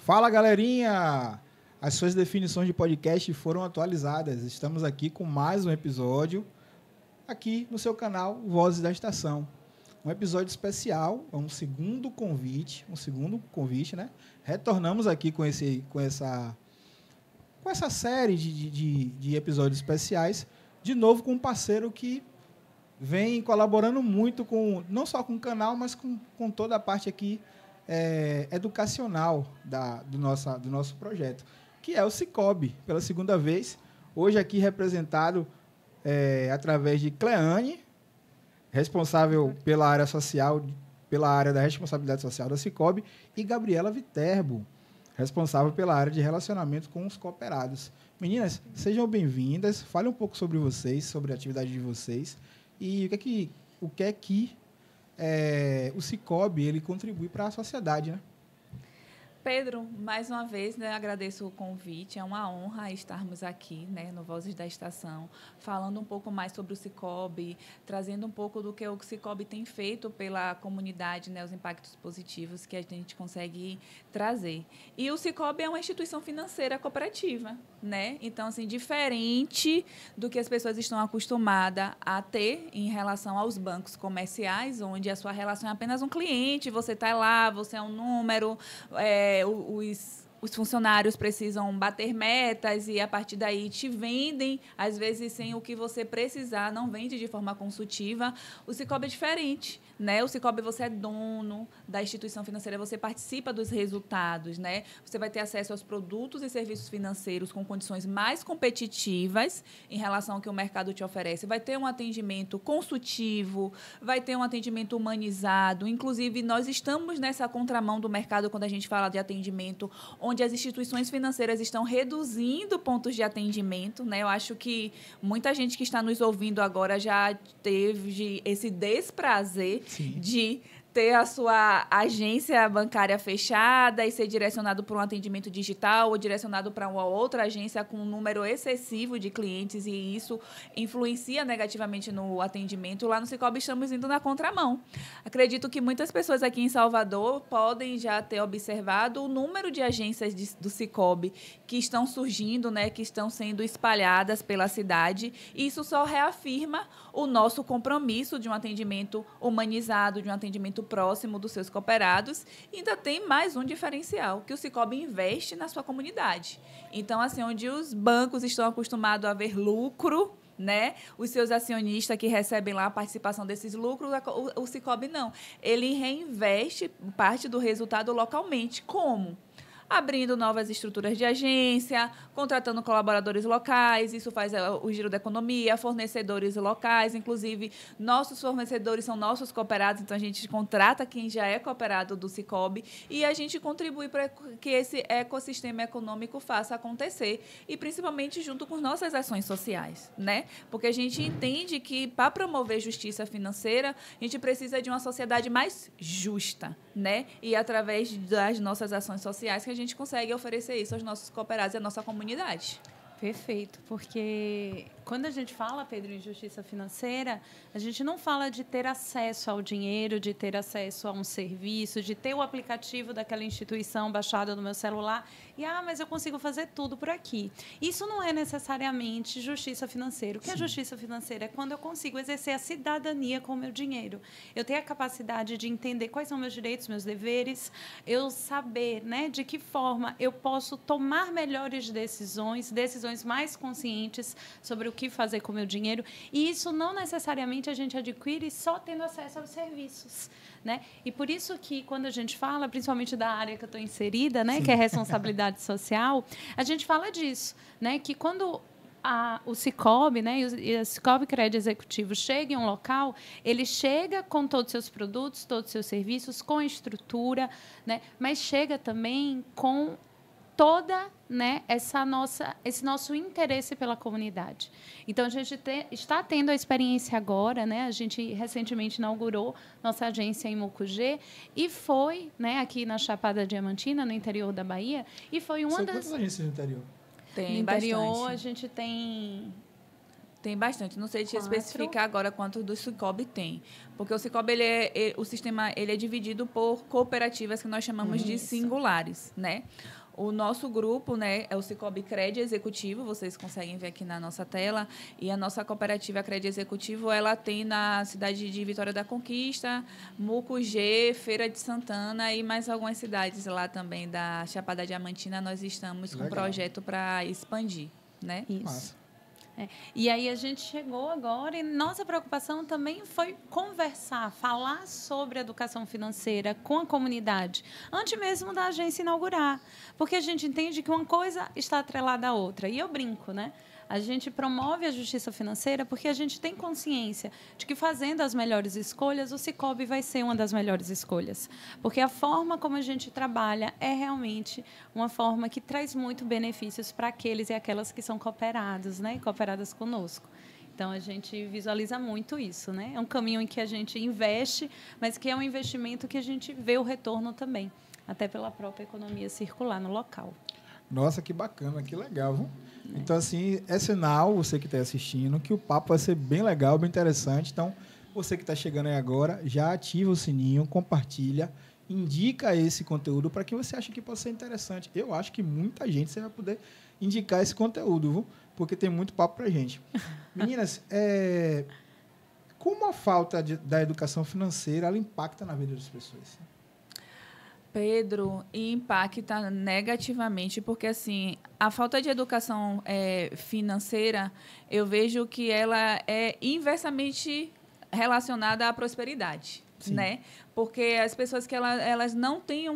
Fala, galerinha! As suas definições de podcast foram atualizadas. Estamos aqui com mais um episódio aqui no seu canal Vozes da Estação. Um episódio especial, um segundo convite, né? Retornamos aqui com essa série de episódios especiais, de novo com um parceiro que vem colaborando muito com, não só com o canal, mas com toda a parte aqui educacional do nosso projeto, que é o Cicobi, pela segunda vez. Hoje aqui representado através de Cleane, responsável pela área social, pela área da responsabilidade social da Cicobi, e Gabriela Viterbo, responsável pela área de relacionamento com os cooperados. Meninas, sejam bem-vindas. Fale um pouco sobre vocês, sobre a atividade de vocês e o que é que o Cicobi ele contribui para a sociedade, né? Pedro, mais uma vez, né, agradeço o convite. É uma honra estarmos aqui, né, no Vozes da Estação, falando um pouco mais sobre o Cicobi, trazendo um pouco do que o Cicobi tem feito pela comunidade, né, os impactos positivos que a gente consegue trazer. E o Cicobi é uma instituição financeira cooperativa, né? Então, assim, diferente do que as pessoas estão acostumadas a ter em relação aos bancos comerciais, onde a sua relação é apenas um cliente, você está lá, você é um número, os funcionários precisam bater metas e, a partir daí, te vendem, às vezes, sem o que você precisar, não vende de forma consultiva. O Cicobi é diferente, né? O Cicobi, você é dono da instituição financeira, você participa dos resultados, né? Você vai ter acesso aos produtos e serviços financeiros com condições mais competitivas em relação ao que o mercado te oferece. Vai ter um atendimento consultivo, vai ter um atendimento humanizado. Inclusive, nós estamos nessa contramão do mercado quando a gente fala de atendimento, onde as instituições financeiras estão reduzindo pontos de atendimento, né? Eu acho que muita gente que está nos ouvindo agora já teve esse desprazer Sim. de ter a sua agência bancária fechada e ser direcionado para um atendimento digital ou direcionado para uma outra agência com um número excessivo de clientes, e isso influencia negativamente no atendimento. Lá no Cicobi estamos indo na contramão. Acredito que muitas pessoas aqui em Salvador podem já ter observado o número de agências do Cicobi que estão surgindo, né, que estão sendo espalhadas pela cidade, e isso só reafirma o nosso compromisso de um atendimento humanizado, de um atendimento próximo dos seus cooperados. E ainda tem mais um diferencial, que o Cicobi investe na sua comunidade. Então, assim, onde os bancos estão acostumados a ver lucro, né, os seus acionistas que recebem lá a participação desses lucros, o Cicobi não. Ele reinveste parte do resultado localmente. Como? Abrindo novas estruturas de agência, contratando colaboradores locais, isso faz o giro da economia, fornecedores locais, inclusive nossos fornecedores são nossos cooperados, então a gente contrata quem já é cooperado do Cicobi e a gente contribui para que esse ecossistema econômico faça acontecer, e principalmente junto com nossas ações sociais, né? Porque a gente entende que, para promover justiça financeira, a gente precisa de uma sociedade mais justa, né? E através das nossas ações sociais que a gente consegue oferecer isso aos nossos cooperados e à nossa comunidade. Perfeito, porque quando a gente fala, Pedro, em justiça financeira, a gente não fala de ter acesso ao dinheiro, de ter acesso a um serviço, de ter o aplicativo daquela instituição baixado no meu celular e, mas eu consigo fazer tudo por aqui. Isso não é necessariamente justiça financeira. O que é justiça financeira? É quando eu consigo exercer a cidadania com o meu dinheiro. Eu tenho a capacidade de entender quais são meus direitos, meus deveres, eu saber, né, de que forma eu posso tomar melhores decisões mais conscientes sobre o que fazer com o meu dinheiro. E isso não necessariamente a gente adquire só tendo acesso aos serviços, né? E por isso que, quando a gente fala, principalmente da área que eu estou inserida, né, que é responsabilidade social, a gente fala disso, né, que quando o Cicobi, né, e o Cicobi Crédito Executivo chega em um local, ele chega com todos os seus produtos, todos os seus serviços, com estrutura, né, mas chega também com toda, né, esse nosso interesse pela comunidade. Então, a gente está tendo a experiência agora, né, a gente recentemente inaugurou nossa agência em Mucugê e foi, né, aqui na Chapada Diamantina, no interior da Bahia, e foi uma das... Quantas agências no interior? Tem no interior, bastante. A gente tem... Tem bastante. Não sei te 4. especificar agora quanto do Cicobi tem. Porque o Cicobi, o sistema ele é dividido por cooperativas que nós chamamos de singulares, né? O nosso grupo, né, é o Cicobi Cred Executivo, vocês conseguem ver aqui na nossa tela, e a nossa cooperativa Cred Executivo, ela tem na cidade de Vitória da Conquista, Mucugê, Feira de Santana e mais algumas cidades lá também da Chapada Diamantina. Nós estamos com um projeto para expandir, né? Isso. Massa. E aí a gente chegou agora e nossa preocupação também foi conversar, falar sobre educação financeira com a comunidade, antes mesmo da agência inaugurar. Porque a gente entende que uma coisa está atrelada à outra. E eu brinco, né? A gente promove a justiça financeira porque a gente tem consciência de que, fazendo as melhores escolhas, o Cicobi vai ser uma das melhores escolhas. Porque a forma como a gente trabalha é realmente uma forma que traz muito benefícios para aqueles e aquelas que são cooperados, né? Cooperadas conosco. Então, a gente visualiza muito isso, né? É um caminho em que a gente investe, mas que é um investimento que a gente vê o retorno também, até pela própria economia circular no local. Nossa, que bacana, que legal, viu? Então, assim, é sinal, você que está assistindo, que o papo vai ser bem legal, bem interessante. Então, você que está chegando aí agora, já ativa o sininho, compartilha, indica esse conteúdo para quem você acha que pode ser interessante. Eu acho que muita gente você vai poder indicar esse conteúdo, viu? Porque tem muito papo para gente. Meninas, como a falta da educação financeira ela impacta na vida das pessoas? Pedro, impacta negativamente, porque assim, a falta de educação financeira, eu vejo que ela é inversamente relacionada à prosperidade. Né? Porque as pessoas que elas não têm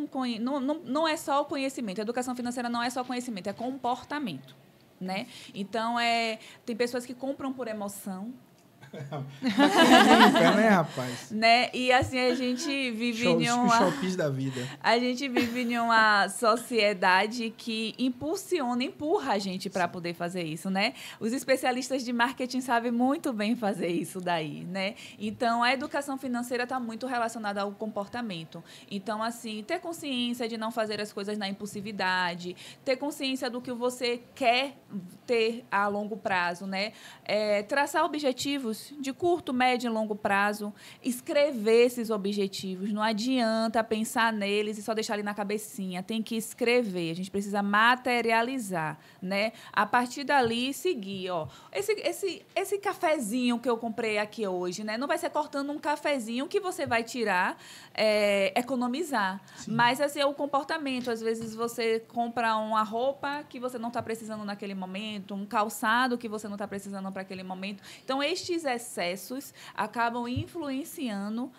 não é só o conhecimento, a educação financeira não é só conhecimento, é comportamento. Né? Então, tem pessoas que compram por emoção. Né, rapaz? Né? E assim a gente vive em uma shoppings da vida. A gente vive em uma sociedade que empurra a gente para poder fazer isso, né? Os especialistas de marketing sabem muito bem fazer isso daí, né? Então a educação financeira está muito relacionada ao comportamento. Então assim, ter consciência de não fazer as coisas na impulsividade, ter consciência do que você quer ter a longo prazo, né? Traçar objetivos de curto, médio e longo prazo, escrever esses objetivos. Não adianta pensar neles e só deixar ali na cabecinha. Tem que escrever. A gente precisa materializar, né? A partir dali, seguir. Ó. Esse cafezinho que eu comprei aqui hoje, né? Não vai ser cortando um cafezinho que você vai tirar, economizar. Sim. Mas assim, é o comportamento. Às vezes você compra uma roupa que você não está precisando naquele momento, um calçado que você não está precisando para aquele momento. Então, estes excessos acabam influenciando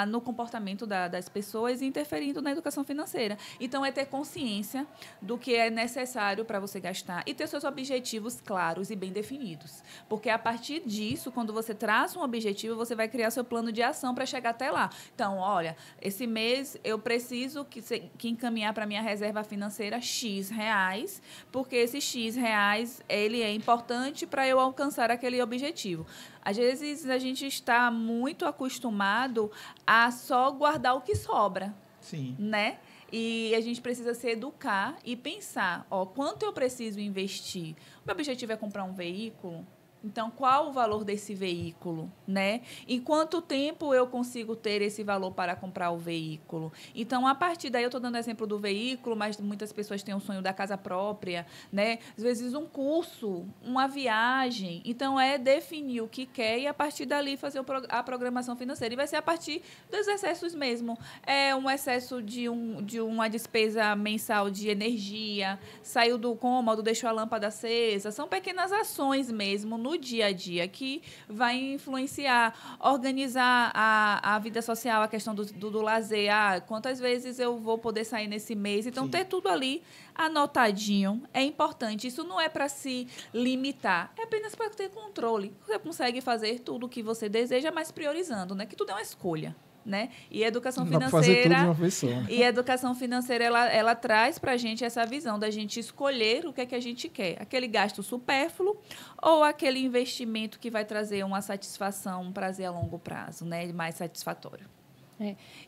no comportamento das pessoas e interferindo na educação financeira. Então, é ter consciência do que é necessário para você gastar e ter seus objetivos claros e bem definidos. Porque, a partir disso, quando você traça um objetivo, você vai criar seu plano de ação para chegar até lá. Então, olha, esse mês eu preciso que encaminhar para a minha reserva financeira X reais, porque esse X reais ele é importante para eu alcançar aquele objetivo. Às vezes, a gente está muito acostumado a só guardar o que sobra. Sim. Né? E a gente precisa se educar e pensar, quanto eu preciso investir? O meu objetivo é comprar um veículo? Então, qual o valor desse veículo, né? Em quanto tempo eu consigo ter esse valor para comprar o veículo? Então, a partir daí, eu estou dando exemplo do veículo, mas muitas pessoas têm o sonho da casa própria, né? Às vezes, um curso, uma viagem. Então, é definir o que quer e, a partir dali, fazer a programação financeira. E vai ser a partir dos excessos mesmo. É um excesso de uma despesa mensal de energia, saiu do cômodo, deixou a lâmpada acesa. São pequenas ações mesmo, no dia a dia, que vai influenciar, organizar a vida social, a questão do lazer. Quantas vezes eu vou poder sair nesse mês? Então, Sim. ter tudo ali anotadinho é importante. Isso não é para se limitar, é apenas para ter controle. Você consegue fazer tudo o que você deseja, mas priorizando, né? Que tudo é uma escolha. Né? E a educação financeira, e a educação financeira ela traz para a gente essa visão da gente escolher o que é que a gente quer, aquele gasto supérfluo ou aquele investimento que vai trazer uma satisfação, um prazer a longo prazo, né? Mais satisfatório.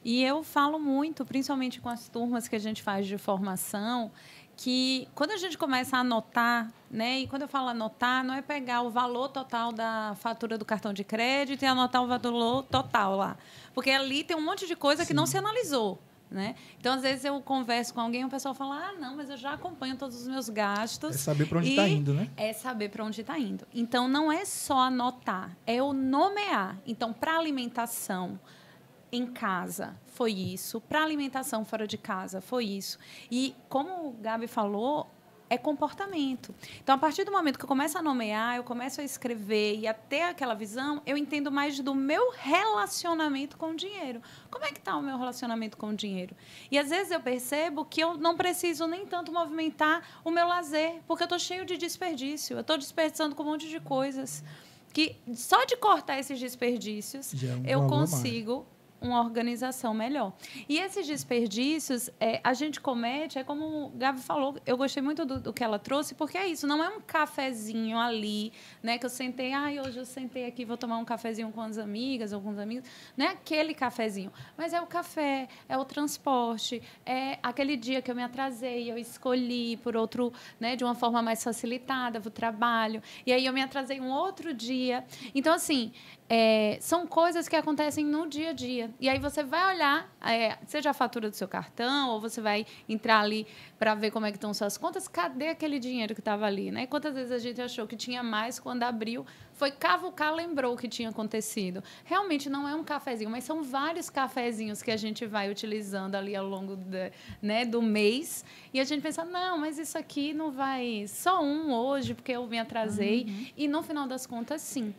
E eu falo muito, principalmente com as turmas que a gente faz de formação, que quando a gente começa a anotar, né? E quando eu falo anotar, não é pegar o valor total da fatura do cartão de crédito e anotar o valor total lá. Porque ali tem um monte de coisa Sim. que não se analisou. Né? Então, às vezes, eu converso com alguém e o pessoal fala, não, mas eu já acompanho todos os meus gastos. É saber para onde está indo, né? É saber para onde está indo. Então, não é só anotar, é o nomear. Então, para alimentação em casa, foi isso. Para alimentação fora de casa, foi isso. E, como o Gabi falou, é comportamento. Então, a partir do momento que eu começo a nomear, eu começo a escrever e a ter aquela visão, eu entendo mais do meu relacionamento com o dinheiro. Como é que está o meu relacionamento com o dinheiro? E, às vezes, eu percebo que eu não preciso nem tanto movimentar o meu lazer, porque eu estou cheio de desperdício. Eu estou desperdiçando com um monte de coisas. Que só de cortar esses desperdícios, eu consigo uma organização melhor. E esses desperdícios, a gente comete, como o Gabi falou, eu gostei muito do que ela trouxe, porque é isso, não é um cafezinho ali, né, que eu sentei, hoje eu sentei aqui, vou tomar um cafezinho com as amigas ou com os amigos, não é aquele cafezinho, mas é o café, é o transporte, é aquele dia que eu me atrasei, eu escolhi por outro, né, de uma forma mais facilitada, para o trabalho, e aí eu me atrasei um outro dia. Então, assim, são coisas que acontecem no dia a dia. E aí você vai olhar, seja a fatura do seu cartão, ou você vai entrar ali para ver como é que estão suas contas. Cadê aquele dinheiro que estava ali? Né? Quantas vezes a gente achou que tinha mais quando abriu, foi cavucar, lembrou o que tinha acontecido. Realmente não é um cafezinho, mas são vários cafezinhos que a gente vai utilizando ali ao longo do mês. E a gente pensa, não, mas isso aqui não vai... Só um hoje, porque eu me atrasei. Uhum. E, no final das contas, sim.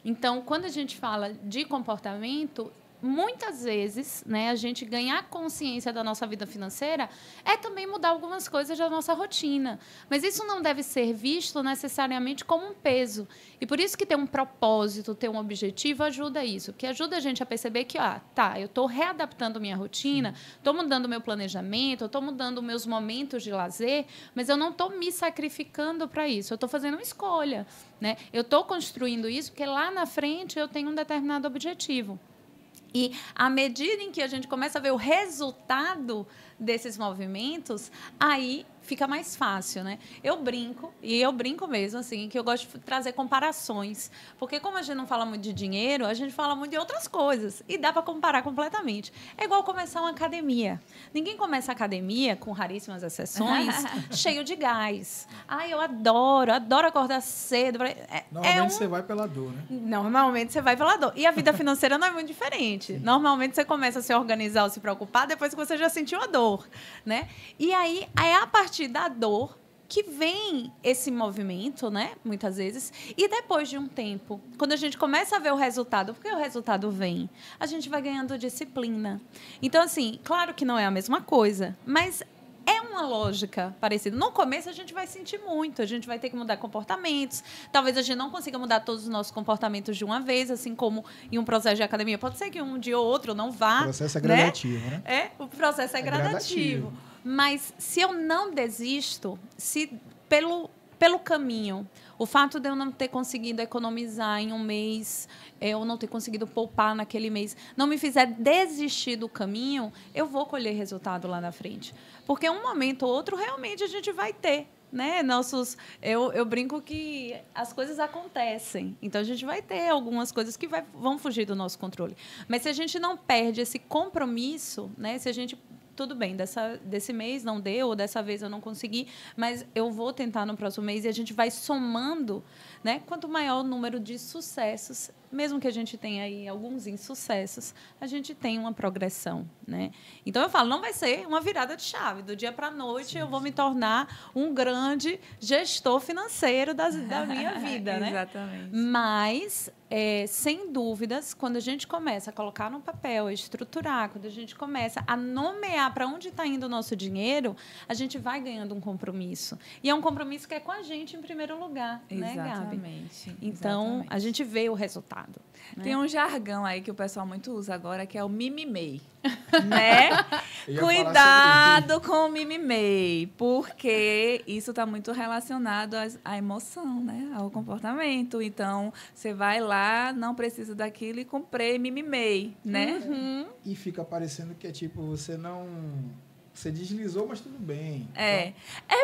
Então, quando a gente fala de comportamento, muitas vezes, né, a gente ganhar consciência da nossa vida financeira é também mudar algumas coisas da nossa rotina. Mas isso não deve ser visto necessariamente como um peso. E por isso que ter um propósito, ter um objetivo ajuda isso. Que ajuda a gente a perceber que, eu estou readaptando minha rotina, estou mudando o meu planejamento, estou mudando meus momentos de lazer, mas eu não estou me sacrificando para isso. Eu estou fazendo uma escolha. Né? Eu estou construindo isso porque lá na frente eu tenho um determinado objetivo. E, à medida em que a gente começa a ver o resultado desses movimentos, aí fica mais fácil, né? Eu brinco mesmo, assim, que eu gosto de trazer comparações. Porque, como a gente não fala muito de dinheiro, a gente fala muito de outras coisas. E dá para comparar completamente. É igual começar uma academia. Ninguém começa a academia, com raríssimas exceções, cheio de gás. Eu adoro acordar cedo. Normalmente você vai pela dor, né? Normalmente você vai pela dor. E a vida financeira não é muito diferente. Sim. Normalmente você começa a se organizar ou se preocupar depois que você já sentiu a dor, né? E aí, é a partir da dor que vem esse movimento, né? Muitas vezes. E depois de um tempo, quando a gente começa a ver o resultado, porque o resultado vem, a gente vai ganhando disciplina. Então, assim, claro que não é a mesma coisa, mas é uma lógica parecida. No começo, a gente vai sentir muito, a gente vai ter que mudar comportamentos. Talvez a gente não consiga mudar todos os nossos comportamentos de uma vez, assim como em um processo de academia. Pode ser que um dia ou outro não vá. O processo é gradativo, né? O processo é gradativo. Mas se eu não desisto, se pelo caminho, o fato de eu não ter conseguido economizar em um mês, eu não ter conseguido poupar naquele mês, não me fizer desistir do caminho, eu vou colher resultado lá na frente. Porque um momento ou outro, realmente, a gente vai ter. Né? Eu brinco que as coisas acontecem. Então, a gente vai ter algumas coisas que vão fugir do nosso controle. Mas se a gente não perde esse compromisso, né? Se a gente... Tudo bem, desse mês não deu, ou dessa vez eu não consegui, mas eu vou tentar no próximo mês e a gente vai somando, né? Quanto maior o número de sucessos, mesmo que a gente tenha aí alguns insucessos, a gente tem uma progressão, né? Então, eu falo, não vai ser uma virada de chave. Do dia para a noite, eu vou me tornar um grande gestor financeiro da minha vida, né? Exatamente. Mas... sem dúvidas, quando a gente começa a colocar no papel, a estruturar, quando a gente começa a nomear para onde está indo o nosso dinheiro, a gente vai ganhando um compromisso. E é um compromisso que é com a gente em primeiro lugar, né, Gabi? Então, a gente vê o resultado. Né? Tem um jargão aí que o pessoal muito usa agora, que é o mimimei. Né? Cuidado com o mimimei, porque isso está muito relacionado à emoção, né? Ao comportamento. Então, você vai lá, não precisa daquilo e comprei, mimimei, né? Uhum. E fica parecendo que é tipo, você não... Você deslizou, mas tudo bem. É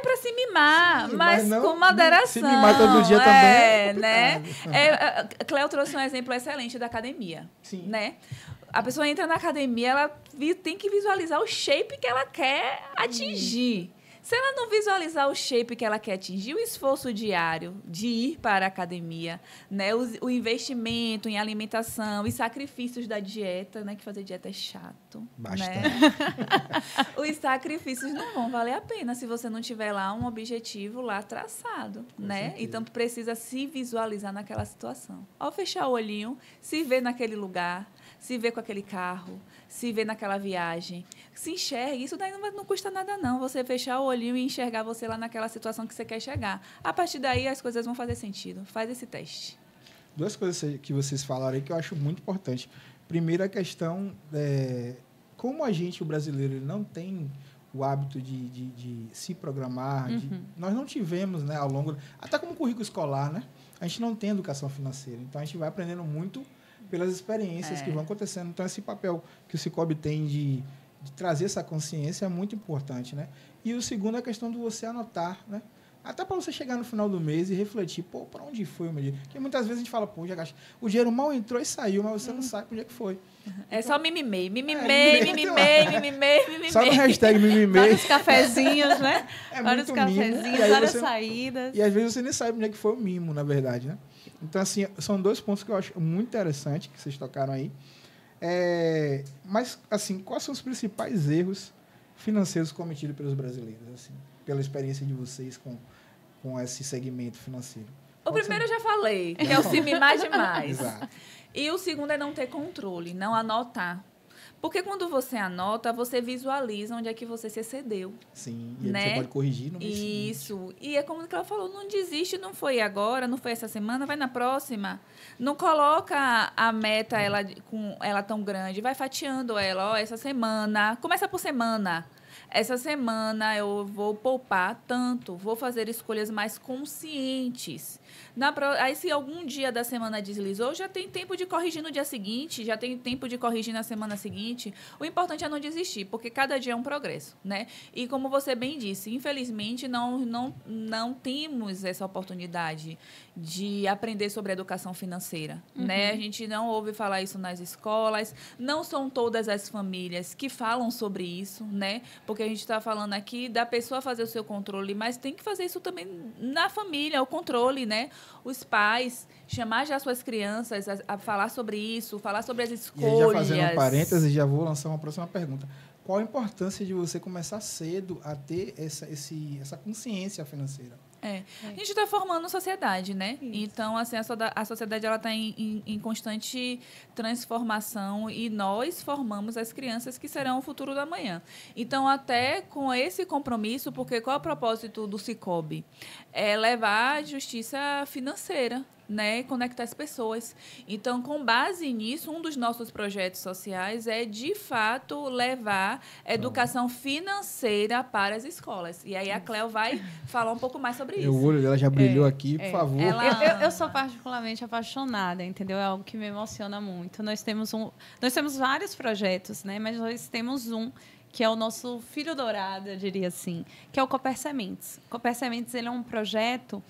para se mimar, sim, mas não, com moderação. Se mimar todo dia também é né? Cléo trouxe um exemplo excelente da academia. Sim. Né? A pessoa entra na academia, ela tem que visualizar o shape que ela quer atingir. Se ela não visualizar o shape que ela quer atingir, o esforço diário de ir para a academia, né, o investimento em alimentação e sacrifícios da dieta, né, que fazer dieta é chato. Bastante. Né? Os sacrifícios não vão valer a pena se você não tiver lá um objetivo lá traçado. Né? Então, precisa se visualizar naquela situação. Ao fechar o olhinho, se ver naquele lugar, se ver com aquele carro, se ver naquela viagem, se enxergue. Isso daí não custa nada, não. Você fechar o olhinho e enxergar você lá naquela situação que você quer chegar. A partir daí, as coisas vão fazer sentido. Faz esse teste. Duas coisas que vocês falaram aí que eu acho muito importante. Primeiro, a questão, como a gente, o brasileiro, ele não tem o hábito de se programar. Nós não tivemos, né, ao longo... Até como currículo escolar, né? A gente não tem educação financeira. Então, a gente vai aprendendo muito pelas experiências que vão acontecendo. Então, esse papel que o Sicoob tem de trazer essa consciência é muito importante, né? E o segundo é a questão de você anotar, né? Até para você chegar no final do mês e refletir, pô, para onde foi o meu dinheiro? Porque muitas vezes a gente fala, pô, já gastei. O dinheiro mal entrou e saiu, mas você não sabe para onde é que foi. É só mimimei. Só no hashtag mimimei. Vários cafezinhos, né? Vários cafezinhos, várias saídas. E às vezes você nem sabe onde é que foi o mimo, na verdade, né? Então, assim, são dois pontos que eu acho muito interessante que vocês tocaram aí. Mas, assim, quais são os principais erros financeiros cometidos pelos brasileiros, assim, pela experiência de vocês com esse segmento financeiro? O primeiro eu já falei, que é o se mimar demais. Exato. E o segundo é não ter controle, não anotar. Porque quando você anota, você visualiza onde é que você se excedeu. Sim, e aí né? você pode corrigir no mês seguinte. Isso. E é como ela falou, não desiste, não foi agora, não foi essa semana, vai na próxima. Não coloca a meta com ela tão grande, vai fatiando ela. Ó, essa semana, começa por semana. Essa semana eu vou poupar tanto, vou fazer escolhas mais conscientes. Aí, se algum dia da semana deslizou, já tem tempo de corrigir no dia seguinte, já tem tempo de corrigir na semana seguinte. O importante é não desistir, porque cada dia é um progresso, né? E como você bem disse, infelizmente não temos essa oportunidade de aprender sobre educação financeira, né? A gente não ouve falar isso nas escolas, não são todas as famílias que falam sobre isso, né? Porque a gente está falando aqui da pessoa fazer o seu controle, mas tem que fazer isso também na família, o controle, né? Os pais, chamar já suas crianças a falar sobre isso, falar sobre as escolhas. E aí, já fazendo um parênteses, já vou lançar uma próxima pergunta. Qual a importância de você começar cedo a ter essa consciência financeira? A gente está formando sociedade, né? Isso. Então, assim, a sociedade ela está em constante transformação e nós formamos as crianças que serão o futuro da manhã. Então, até com esse compromisso, porque qual é o propósito do Sicoob? É levar a justiça financeira, né, conectar as pessoas. Então, com base nisso, um dos nossos projetos sociais é, de fato, levar educação financeira para as escolas. E aí a Cleo vai falar um pouco mais sobre isso. O olho dela já brilhou aqui, por favor. Eu sou particularmente apaixonada, entendeu? É algo que me emociona muito. Nós temos vários projetos, né, mas nós temos um que é o nosso filho dourado, eu diria assim, que é o Cooper Sementes. O Cooper Sementes, ele é um projeto...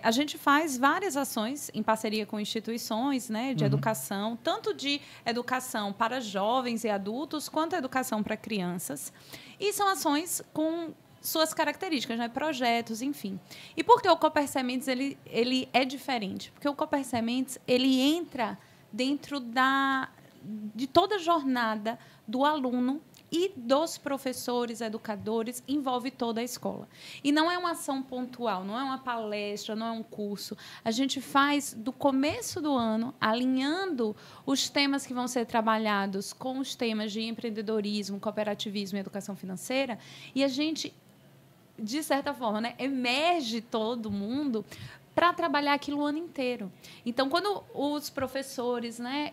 a gente faz várias ações em parceria com instituições, né, de educação, tanto de educação para jovens e adultos, quanto educação para crianças. E são ações com suas características, né, projetos, enfim. E por que o Cooper Sementes ele é diferente? Porque o Cooper Sementes ele entra dentro de toda a jornada do aluno e dos professores, educadores, envolve toda a escola. E não é uma ação pontual, não é uma palestra, não é um curso. A gente faz do começo do ano, alinhando os temas que vão ser trabalhados com os temas de empreendedorismo, cooperativismo e educação financeira, e a gente, de certa forma, né, emerge todo mundo para trabalhar aquilo o ano inteiro. Então, quando os professores, né,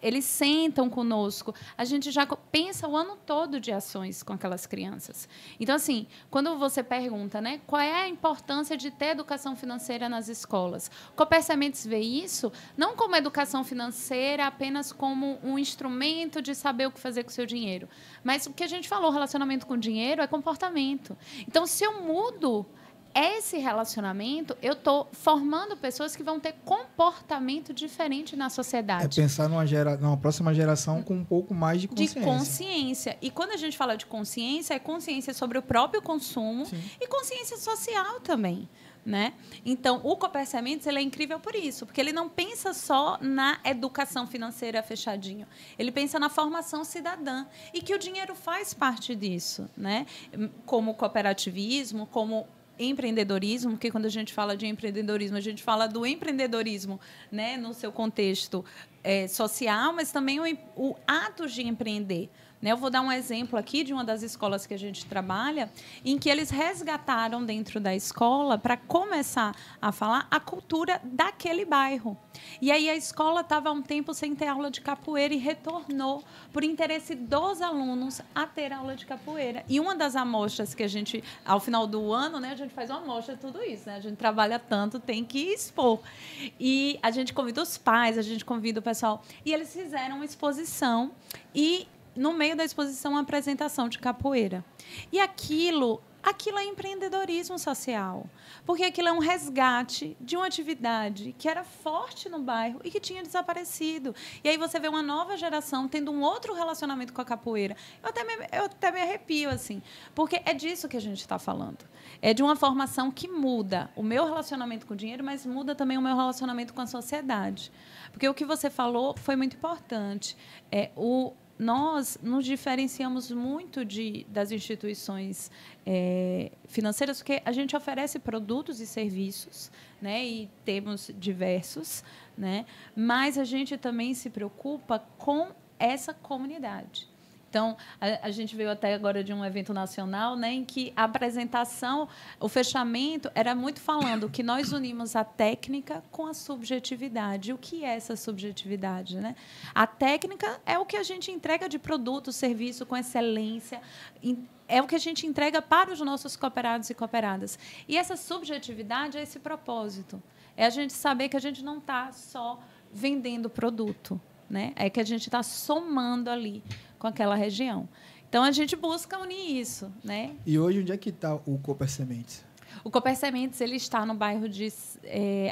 eles sentam conosco, a gente já pensa o ano todo de ações com aquelas crianças. Então, assim, quando você pergunta, né, qual é a importância de ter educação financeira nas escolas? O Cooper Sementes vê isso não como educação financeira, apenas como um instrumento de saber o que fazer com o seu dinheiro. Mas o que a gente falou, relacionamento com o dinheiro, é comportamento. Então, se eu mudo esse relacionamento, eu estou formando pessoas que vão ter comportamento diferente na sociedade. É pensar numa próxima geração com um pouco mais de consciência. De consciência. E quando a gente fala de consciência, é consciência sobre o próprio consumo. Sim. E consciência social também. Né? Então, o Cooper Sementes, ele é incrível por isso, porque ele não pensa só na educação financeira fechadinho, ele pensa na formação cidadã e que o dinheiro faz parte disso, né? Como cooperativismo, como empreendedorismo, porque quando a gente fala de empreendedorismo, a gente fala do empreendedorismo, né, no seu contexto social, mas também o ato de empreender. Eu vou dar um exemplo aqui de uma das escolas que a gente trabalha, em que eles resgataram dentro da escola, para começar a falar, a cultura daquele bairro. E aí a escola estava há um tempo sem ter aula de capoeira e retornou por interesse dos alunos a ter aula de capoeira. E uma das amostras que a gente, ao final do ano, né, a gente faz uma amostra de tudo isso. Né? A gente trabalha tanto, tem que expor. E a gente convida os pais, a gente convida o pessoal. E eles fizeram uma exposição e no meio da exposição, uma apresentação de capoeira. E aquilo é empreendedorismo social, porque aquilo é um resgate de uma atividade que era forte no bairro e que tinha desaparecido. E aí você vê uma nova geração tendo um outro relacionamento com a capoeira. Eu até me arrepio, assim, porque é disso que a gente está falando. É de uma formação que muda o meu relacionamento com o dinheiro, mas muda também o meu relacionamento com a sociedade. Porque o que você falou foi muito importante. Nós nos diferenciamos muito das instituições financeiras, porque a gente oferece produtos e serviços, né, e temos diversos, né, mas a gente também se preocupa com essa comunidade. Então, a gente veio até agora de um evento nacional, né, em que a apresentação, o fechamento, era muito falando que nós unimos a técnica com a subjetividade. O que é essa subjetividade? Né? A técnica é o que a gente entrega de produto, serviço com excelência, é o que a gente entrega para os nossos cooperados e cooperadas. E essa subjetividade é esse propósito. É a gente saber que a gente não está só vendendo produto, né? É que a gente está somando ali com aquela região. Então, a gente busca unir isso. Né? E hoje, onde é que está o Cooper Sementes? O Cooper Sementes ele está no bairro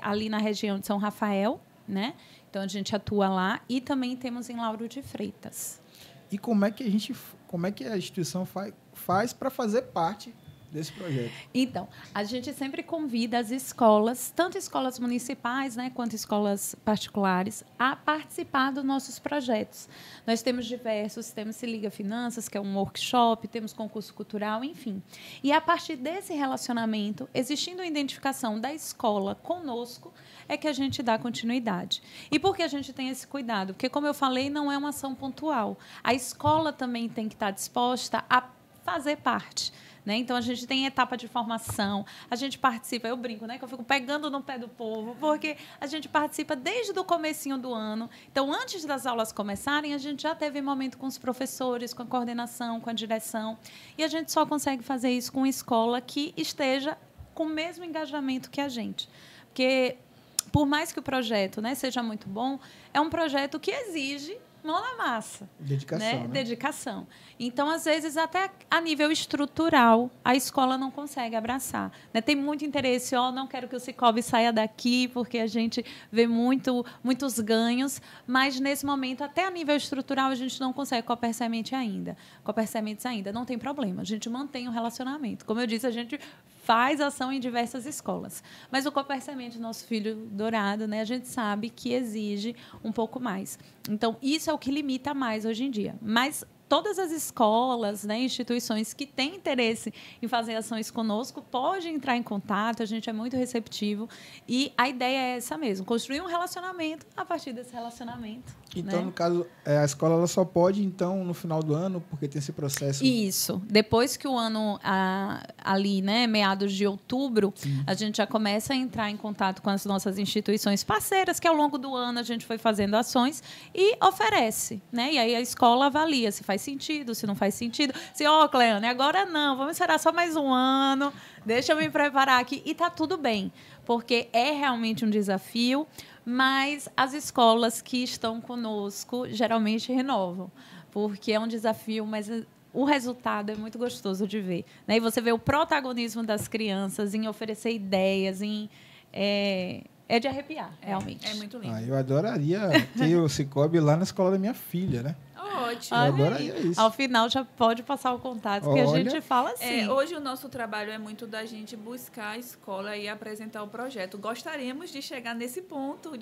ali na região de São Rafael. Né? Então, a gente atua lá. E também temos em Lauro de Freitas. E como é que a instituição faz para fazer parte desse projeto? Então, a gente sempre convida as escolas, tanto escolas municipais, né, quanto escolas particulares, a participar dos nossos projetos. Nós temos diversos, temos Se Liga Finanças, que é um workshop, temos concurso cultural, enfim. E a partir desse relacionamento, existindo a identificação da escola conosco, é que a gente dá continuidade. E por que a gente tem esse cuidado? Porque, como eu falei, não é uma ação pontual. A escola também tem que estar disposta a fazer parte. Né? Então, a gente tem etapa de formação, a gente participa, eu brinco, né, que eu fico pegando no pé do povo, porque a gente participa desde o comecinho do ano. Então, antes das aulas começarem, a gente já teve momento com os professores, com a coordenação, com a direção, e a gente só consegue fazer isso com uma escola que esteja com o mesmo engajamento que a gente. Porque, por mais que o projeto, né, seja muito bom, é um projeto que exige mão na massa. Dedicação. Né? Dedicação. Então, às vezes, até a nível estrutural, a escola não consegue abraçar. Né? Tem muito interesse, não quero que o Cicobi saia daqui, porque a gente vê muitos ganhos, mas, nesse momento, até a nível estrutural, a gente não consegue Cooper Sementes ainda. Não tem problema, a gente mantém o relacionamento. Como eu disse, a gente faz ação em diversas escolas. Mas o Cooper Sementes, nosso filho dourado, né, a gente sabe que exige um pouco mais. Então, isso é o que limita mais hoje em dia. Mas todas as escolas, né, instituições que têm interesse em fazer ações conosco, podem entrar em contato, a gente é muito receptivo. E a ideia é essa mesmo, construir um relacionamento a partir desse relacionamento. Então, né? No caso, a escola ela só pode, então, no final do ano, porque tem esse processo... Isso. Depois que o ano, ali, né, meados de outubro, sim, a gente já começa a entrar em contato com as nossas instituições parceiras, que ao longo do ano a gente foi fazendo ações e oferece. Né? E aí a escola avalia se faz sentido, se não faz sentido. Se, Cleane, agora não, vamos esperar só mais um ano, deixa eu me preparar aqui. E está tudo bem, porque é realmente um desafio, mas as escolas que estão conosco geralmente renovam, porque é um desafio, mas o resultado é muito gostoso de ver, né? E você vê o protagonismo das crianças em oferecer ideias, é de arrepiar, realmente. É muito lindo. Eu adoraria ter o Cicobi lá na escola da minha filha, né? Ótimo. Eu adoraria isso. Ao final já pode passar o contato, porque a gente fala assim. Hoje o nosso trabalho é muito da gente buscar a escola e apresentar o projeto. Gostaríamos de chegar nesse ponto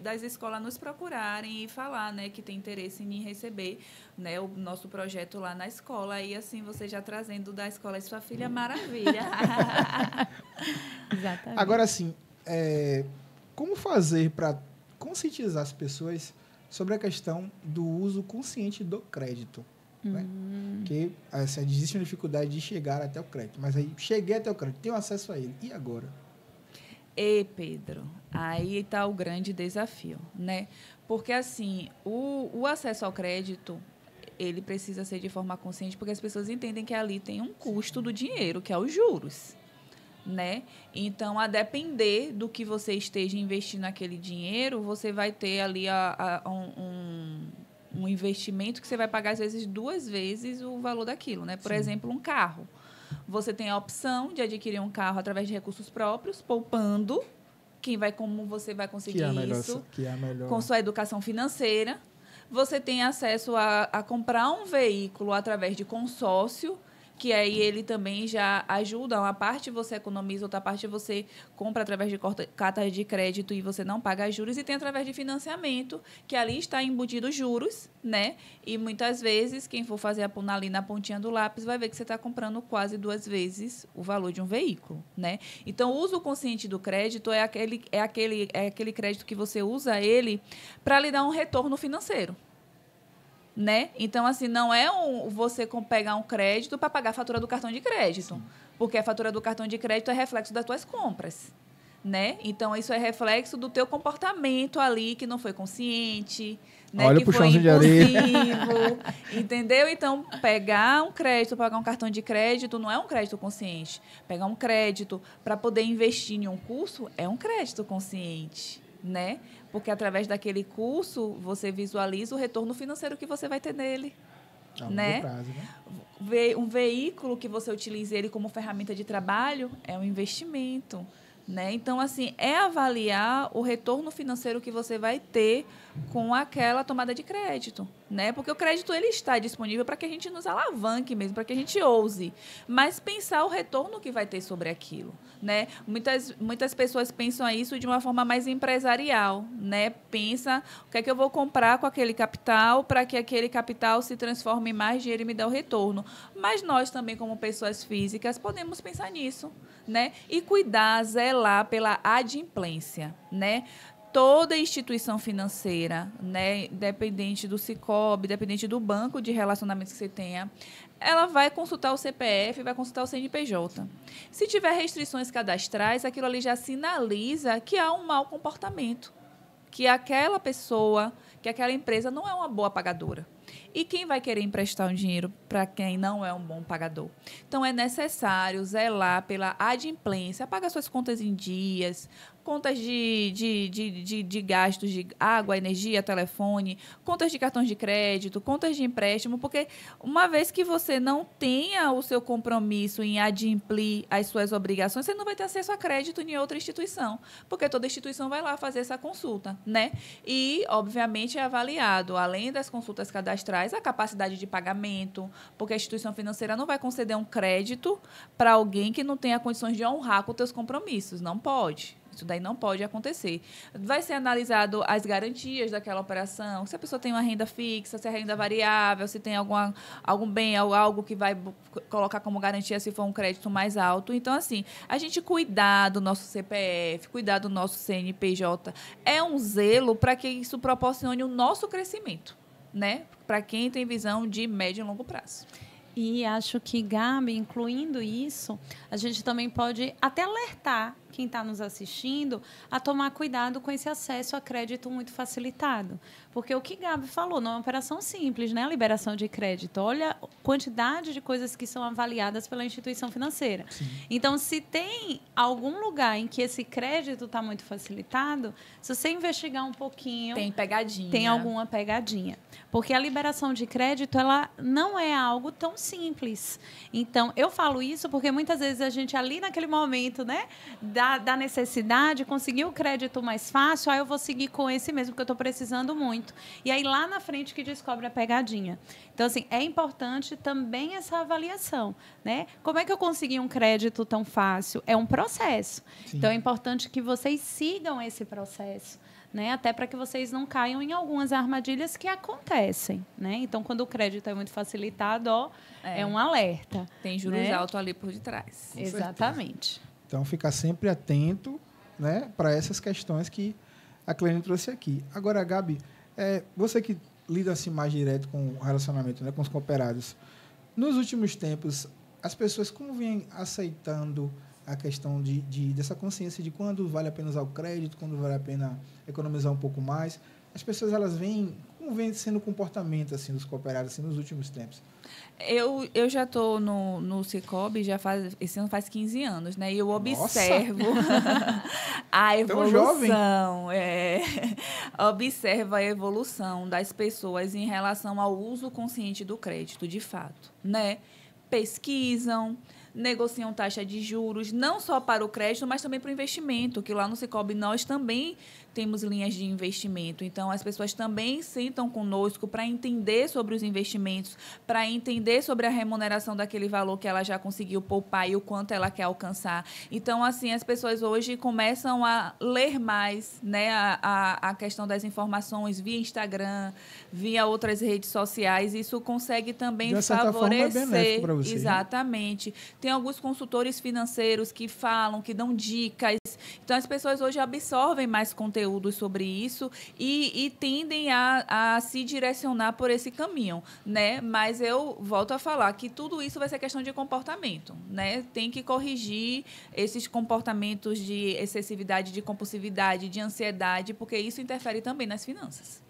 das escolas nos procurarem e falar, né, que tem interesse em receber, né, o nosso projeto lá na escola. E assim, você já trazendo da escola sua filha, maravilha. Exatamente. Agora, assim, como fazer para conscientizar as pessoas sobre a questão do uso consciente do crédito? Né? Porque assim, existe uma dificuldade de chegar até o crédito. Mas aí, cheguei até o crédito, tenho acesso a ele. E agora? Pedro, aí está o grande desafio, né? Porque, assim, o acesso ao crédito, ele precisa ser de forma consciente, porque as pessoas entendem que ali tem um custo do dinheiro, que é os juros. Né? Então, a depender do que você esteja investindo naquele dinheiro, você vai ter ali um investimento que você vai pagar, às vezes, 2 vezes o valor daquilo. Né? Por exemplo, um carro. Você tem a opção de adquirir um carro através de recursos próprios, poupando, como você vai conseguir isso, com sua educação financeira. Você tem acesso a comprar um veículo através de consórcio, que aí ele também já ajuda. Uma parte você economiza, outra parte você compra através de cartas de crédito e você não paga juros. E tem através de financiamento, que ali está embutido juros, né? E muitas vezes, quem for fazer ali na pontinha do lápis, vai ver que você está comprando quase 2 vezes o valor de um veículo, né? Então, o uso consciente do crédito é aquele crédito que você usa ele para lhe dar um retorno financeiro. Né? Então, assim, não é você pegar um crédito para pagar a fatura do cartão de crédito. Sim. Porque a fatura do cartão de crédito é reflexo das tuas compras. Né? Então, isso é reflexo do teu comportamento ali, que não foi consciente, né? Olha, que foi impulsivo, entendeu? Então, pegar um crédito, pagar um cartão de crédito, não é um crédito consciente. Pegar um crédito para poder investir em um curso é um crédito consciente. Né? Porque através daquele curso você visualiza o retorno financeiro que você vai ter nele. Né? Prazo, né? Um veículo que você utilize ele como ferramenta de trabalho é um investimento. Né? Então, assim, é avaliar o retorno financeiro que você vai ter com aquela tomada de crédito. Né? Porque o crédito ele está disponível para que a gente nos alavanque mesmo, para que a gente ouse. Mas pensar o retorno que vai ter sobre aquilo. Né? Muitas pessoas pensam isso de uma forma mais empresarial. Né? Pensa o que é que eu vou comprar com aquele capital para que aquele capital se transforme em mais dinheiro e me dê o retorno. Mas nós também, como pessoas físicas, podemos pensar nisso. Né? E cuidar, zelar pela adimplência. Né? Toda instituição financeira, né, independente do Cicobi, independente do banco de relacionamento que você tenha, ela vai consultar o CPF, vai consultar o CNPJ. Se tiver restrições cadastrais, aquilo ali já sinaliza que há um mau comportamento, que aquela pessoa, que aquela empresa não é uma boa pagadora. E quem vai querer emprestar um dinheiro para quem não é um bom pagador? Então, é necessário zelar pela adimplência, pagar suas contas em dias, contas de gastos de água, energia, telefone, contas de cartões de crédito, contas de empréstimo, porque uma vez que você não tenha o seu compromisso em adimplir as suas obrigações, você não vai ter acesso a crédito em outra instituição, porque toda instituição vai lá fazer essa consulta, né? E, obviamente, é avaliado, além das consultas cadastrais, a capacidade de pagamento, porque a instituição financeira não vai conceder um crédito para alguém que não tenha condições de honrar com os seus compromissos. Não pode. Isso daí não pode acontecer. Vai ser analisado as garantias daquela operação, se a pessoa tem uma renda fixa, se é renda variável, se tem algum bem, algo que vai colocar como garantia se for um crédito mais alto. Então, assim, a gente cuidar do nosso CPF, cuidar do nosso CNPJ, é um zelo para que isso proporcione o nosso crescimento, né? Para quem tem visão de médio e longo prazo. E acho que, Gabi, incluindo isso, a gente também pode até alertar quem está nos assistindo a tomar cuidado com esse acesso a crédito muito facilitado. Porque o que Gabi falou, não é uma operação simples, né? A liberação de crédito. Olha a quantidade de coisas que são avaliadas pela instituição financeira. Sim. Então, se tem algum lugar em que esse crédito está muito facilitado, se você investigar um pouquinho... Tem pegadinha. Tem alguma pegadinha. Porque a liberação de crédito, ela não é algo tão simples. Então, eu falo isso porque muitas vezes a gente ali naquele momento, né, da necessidade, conseguir o crédito mais fácil, aí eu vou seguir com esse mesmo, que eu estou precisando muito. E aí lá na frente que descobre a pegadinha. Então, assim, é importante também essa avaliação, né? Como é que eu consegui um crédito tão fácil? É um processo. Sim. Então, é importante que vocês sigam esse processo, né? Até para que vocês não caiam em algumas armadilhas que acontecem, né? Então, quando o crédito é muito facilitado, ó, é um alerta. Tem juros né? altos ali por detrás. Com Exatamente. Então, ficar sempre atento, né, para essas questões que a Cleane trouxe aqui. Agora, Gabi, você que lida assim, mais direto com o relacionamento, né, com os cooperados, nos últimos tempos, as pessoas como vêm aceitando a questão dessa consciência de quando vale a pena usar o crédito, quando vale a pena economizar um pouco mais? As pessoas, elas vêm, como vem sendo o comportamento assim, dos cooperados assim, nos últimos tempos? Eu já estou no Sicoob, esse ano faz 15 anos, né? E eu observo a evolução. Observo a evolução das pessoas em relação ao uso consciente do crédito, de fato, né? Pesquisam, negociam taxa de juros, não só para o crédito, mas também para o investimento, que lá no Sicoob nós também temos linhas de investimento. Então, as pessoas também sentam conosco para entender sobre os investimentos, para entender sobre a remuneração daquele valor que ela já conseguiu poupar e o quanto ela quer alcançar. Então, assim, as pessoas hoje começam a ler mais, né, a questão das informações via Instagram, via outras redes sociais. Isso consegue também de certa favorecer. Forma, é benéfico para você, exatamente. Né? Tem alguns consultores financeiros que falam, que dão dicas. Então, as pessoas hoje absorvem mais conteúdo sobre isso e tendem a se direcionar por esse caminho, né? Mas eu volto a falar que tudo isso vai ser questão de comportamento, né? Tem que corrigir esses comportamentos de excessividade, de compulsividade, de ansiedade, porque isso interfere também nas finanças.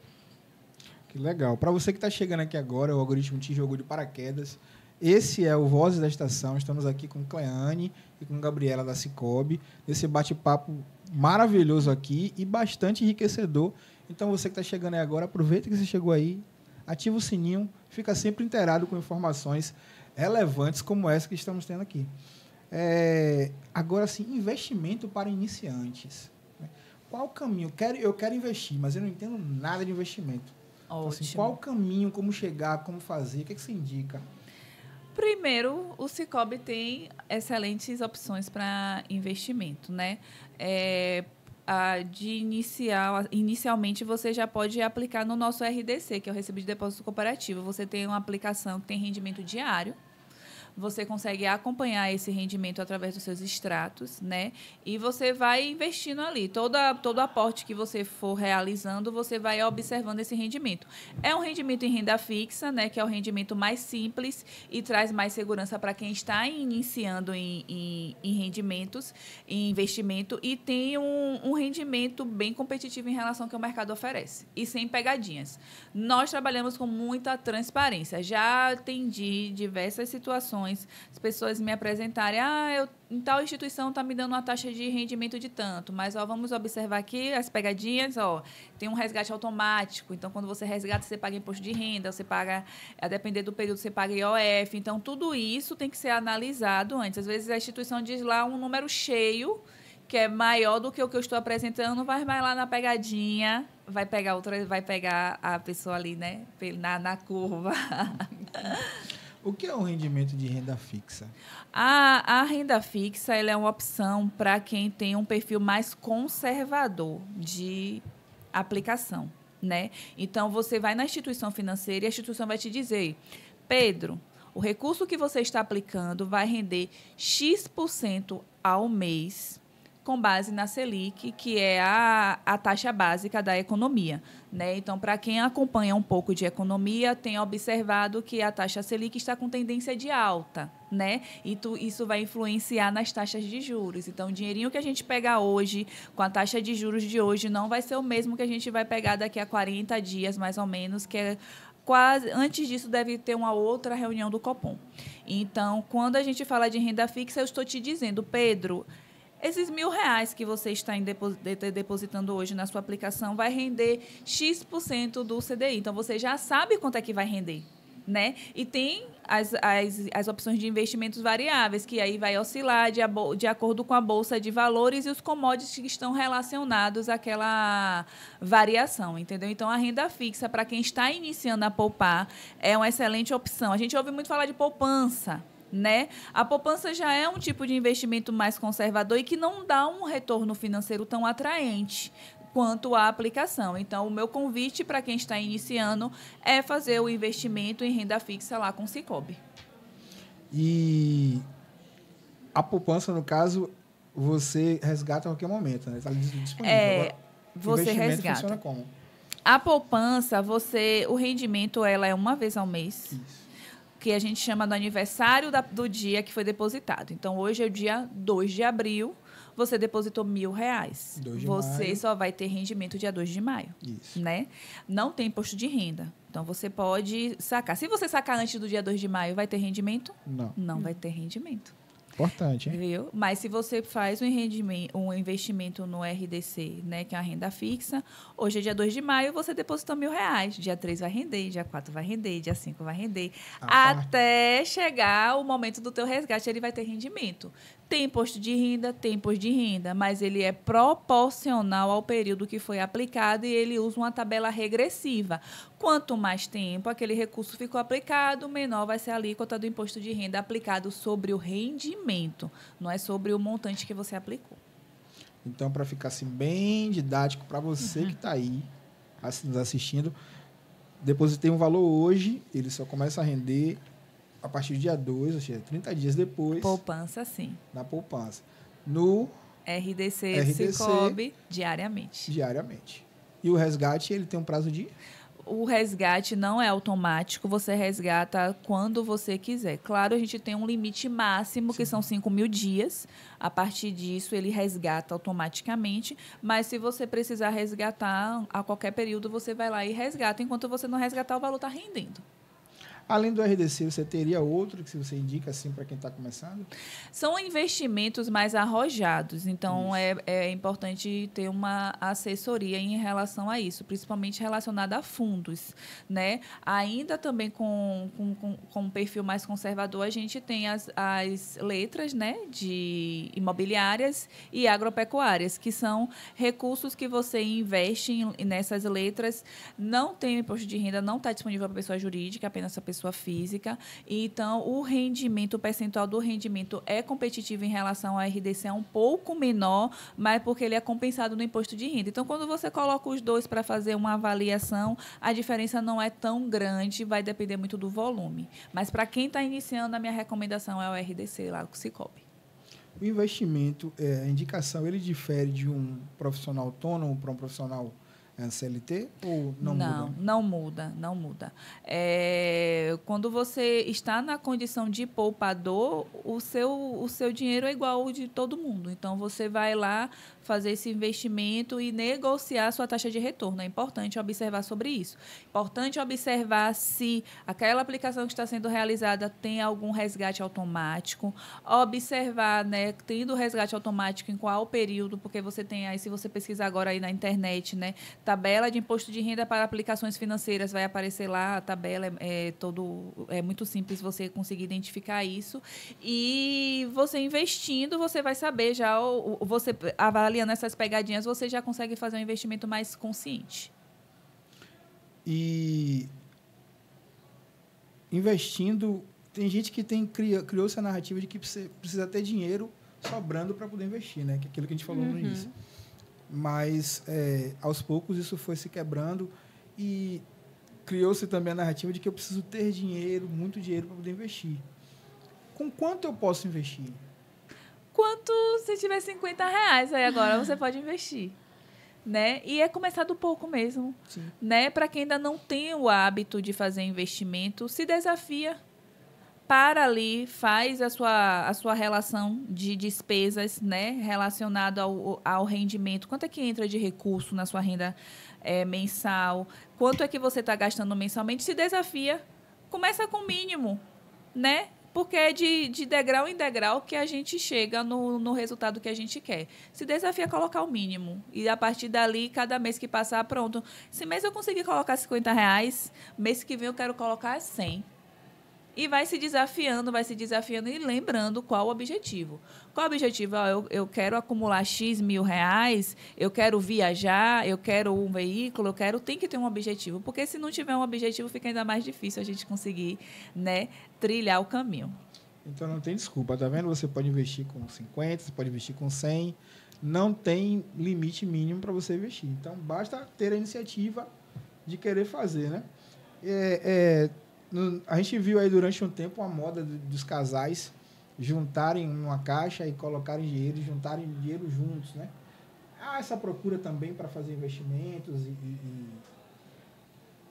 Que legal. Para você que está chegando aqui agora, o algoritmo te jogou de paraquedas. Esse é o Vozes da Estação. Estamos aqui com Cleane e com Gabriela da Sicoob, nesse bate-papo maravilhoso aqui e bastante enriquecedor. Então, você que está chegando aí agora, aproveita que você chegou aí, ativa o sininho, fica sempre inteirado com informações relevantes como essa que estamos tendo aqui. Agora, sim, investimento para iniciantes. Qual o caminho? Eu quero investir, mas eu não entendo nada de investimento. Então, assim, qual o caminho, como chegar, como fazer, o que você indica? Primeiro, o Sicoob tem excelentes opções para investimento, né? Inicialmente, você já pode aplicar no nosso RDC, que é o Recibo de Depósito Cooperativo. Você tem uma aplicação que tem rendimento diário. Você consegue acompanhar esse rendimento através dos seus extratos, né? E você vai investindo ali. Todo aporte que você for realizando, você vai observando esse rendimento. É um rendimento em renda fixa, né? Que é o rendimento mais simples e traz mais segurança para quem está iniciando em rendimentos, em investimento, e tem um rendimento bem competitivo em relação ao que o mercado oferece. E sem pegadinhas. Nós trabalhamos com muita transparência. Já atendi diversas situações, as pessoas me apresentarem, em tal instituição está me dando uma taxa de rendimento de tanto, mas vamos observar aqui as pegadinhas, tem um resgate automático, então quando você resgata, você paga imposto de renda, você paga, a depender do período, você paga IOF, então tudo isso tem que ser analisado antes. Às vezes a instituição diz lá um número cheio, que é maior do que o que eu estou apresentando, vai lá na pegadinha, vai pegar a pessoa ali, né, na curva. O que é um rendimento de renda fixa? A renda fixa ela é uma opção para quem tem um perfil mais conservador de aplicação, né? Então, você vai na instituição financeira e a instituição vai te dizer, Pedro, o recurso que você está aplicando vai render X% ao mês, com base na Selic, que é a taxa básica da economia, né? Então, para quem acompanha um pouco de economia, tem observado que a taxa Selic está com tendência de alta, né? E isso vai influenciar nas taxas de juros. Então, o dinheirinho que a gente pega hoje, com a taxa de juros de hoje, não vai ser o mesmo que a gente vai pegar daqui a 40 dias, mais ou menos, que é quase, antes disso, deve ter uma outra reunião do Copom. Então, quando a gente fala de renda fixa, eu estou te dizendo, Pedro, esses R$1.000 que você está depositando hoje na sua aplicação vai render X% do CDI. Então, você já sabe quanto é que vai render, né? E tem as opções de investimentos variáveis, que aí vai oscilar de acordo com a Bolsa de Valores e os commodities que estão relacionados àquela variação, entendeu? Então, a renda fixa, para quem está iniciando a poupar, é uma excelente opção. A gente ouve muito falar de poupança, né? A poupança já é um tipo de investimento mais conservador e que não dá um retorno financeiro tão atraente quanto à aplicação. Então, o meu convite para quem está iniciando é fazer o investimento em renda fixa lá com o Sicoob. E a poupança, no caso, você resgata a qualquer momento, né? Está disponível. Agora, você resgata. Funciona como? A poupança, o rendimento ela é uma vez ao mês. Isso. Que a gente chama do aniversário do dia que foi depositado. Então, hoje é o dia 2 de abril, você depositou R$1.000. Você maio. só vai ter rendimento dia 2 de maio. Isso. Né? Não tem imposto de renda. Então, você pode sacar. Se você sacar antes do dia 2 de maio, vai ter rendimento? Não. Não vai ter rendimento. Importante, hein? Viu? Mas se você faz um investimento no RDC, né, que é a renda fixa, hoje é dia 2 de maio, você depositou R$1.000. Dia 3 vai render, dia 4 vai render, dia 5 vai render. Até chegar o momento do teu resgate, ele vai ter rendimento. Tem imposto de renda? Tem imposto de renda, mas ele é proporcional ao período que foi aplicado e ele usa uma tabela regressiva. Quanto mais tempo aquele recurso ficou aplicado, menor vai ser a alíquota do imposto de renda aplicado sobre o rendimento, não é sobre o montante que você aplicou. Então, para ficar assim, bem didático para você que está aí nos assistindo, depositei um valor hoje, ele só começa a render a partir do dia 2, ou seja, 30 dias depois. Poupança, sim. Na poupança. No RDC Sicoob, diariamente. Diariamente. E o resgate, ele tem um prazo de? O resgate não é automático, você resgata quando você quiser. Claro, a gente tem um limite máximo, que são 5.000 dias. A partir disso, ele resgata automaticamente. Mas, se você precisar resgatar a qualquer período, você vai lá e resgata. Enquanto você não resgatar, o valor está rendendo. Além do RDC, você teria outro que você indica assim para quem está começando? São investimentos mais arrojados, então é importante ter uma assessoria em relação a isso, principalmente relacionada a fundos, né? Ainda também com um perfil mais conservador, a gente tem as letras, né, de imobiliárias e agropecuárias, que são recursos que você investe nessas letras, não tem imposto de renda, não está disponível para pessoa jurídica, apenas para pessoa física. Então, o percentual do rendimento é competitivo em relação ao RDC, é um pouco menor, mas porque ele é compensado no imposto de renda. Então, quando você coloca os dois para fazer uma avaliação, a diferença não é tão grande, vai depender muito do volume. Mas, para quem está iniciando, a minha recomendação é o RDC lá com o Sicoob. O investimento, a indicação, ele difere de um profissional autônomo para um profissional CLT ou não muda? Não muda. Quando você está na condição de poupador, o seu dinheiro é igual ao de todo mundo. Então, você vai lá fazer esse investimento e negociar a sua taxa de retorno. É importante observar sobre isso. Importante observar se aquela aplicação que está sendo realizada tem algum resgate automático. Observar, né, tendo resgate automático em qual período, porque você tem aí, se você pesquisar agora aí na internet, né, tabela de imposto de renda para aplicações financeiras, vai aparecer lá, a tabela é muito simples você conseguir identificar isso. E você investindo, você vai saber já, você avaliando essas pegadinhas, você já consegue fazer um investimento mais consciente. E investindo, tem gente que criou essa narrativa de que precisa ter dinheiro sobrando para poder investir, né? Que é aquilo que a gente falou no início. Mas, aos poucos, isso foi se quebrando e criou-se também a narrativa de que eu preciso ter dinheiro, muito dinheiro, para poder investir. Com quanto eu posso investir? Quanto se tiver R$50 aí agora, você pode investir. Né? E é começar do pouco mesmo. Né? Para quem ainda não tem o hábito de fazer investimento, se desafia. Para ali, faz a sua relação de despesas, né, relacionada ao rendimento. Quanto é que entra de recurso na sua renda mensal? Quanto é que você está gastando mensalmente? Se desafia. Começa com o mínimo, né? Porque é de degrau em degrau que a gente chega no resultado que a gente quer. Se desafia a colocar o mínimo. E, a partir dali, cada mês que passar, pronto. Esse mês eu consegui colocar R$50, mês que vem eu quero colocar 100. e vai se desafiando e lembrando qual o objetivo. Qual o objetivo? Eu quero acumular X mil reais, eu quero viajar, eu quero um veículo, tem que ter um objetivo, porque se não tiver um objetivo, fica ainda mais difícil a gente conseguir, né, trilhar o caminho. Então não tem desculpa, tá vendo? Você pode investir com 50, você pode investir com 100, não tem limite mínimo para você investir. Então basta ter a iniciativa de querer fazer, né? A gente viu aí durante um tempo a moda dos casais juntarem uma caixa e colocarem dinheiro, e juntarem dinheiro juntos, né? Há essa procura também para fazer investimentos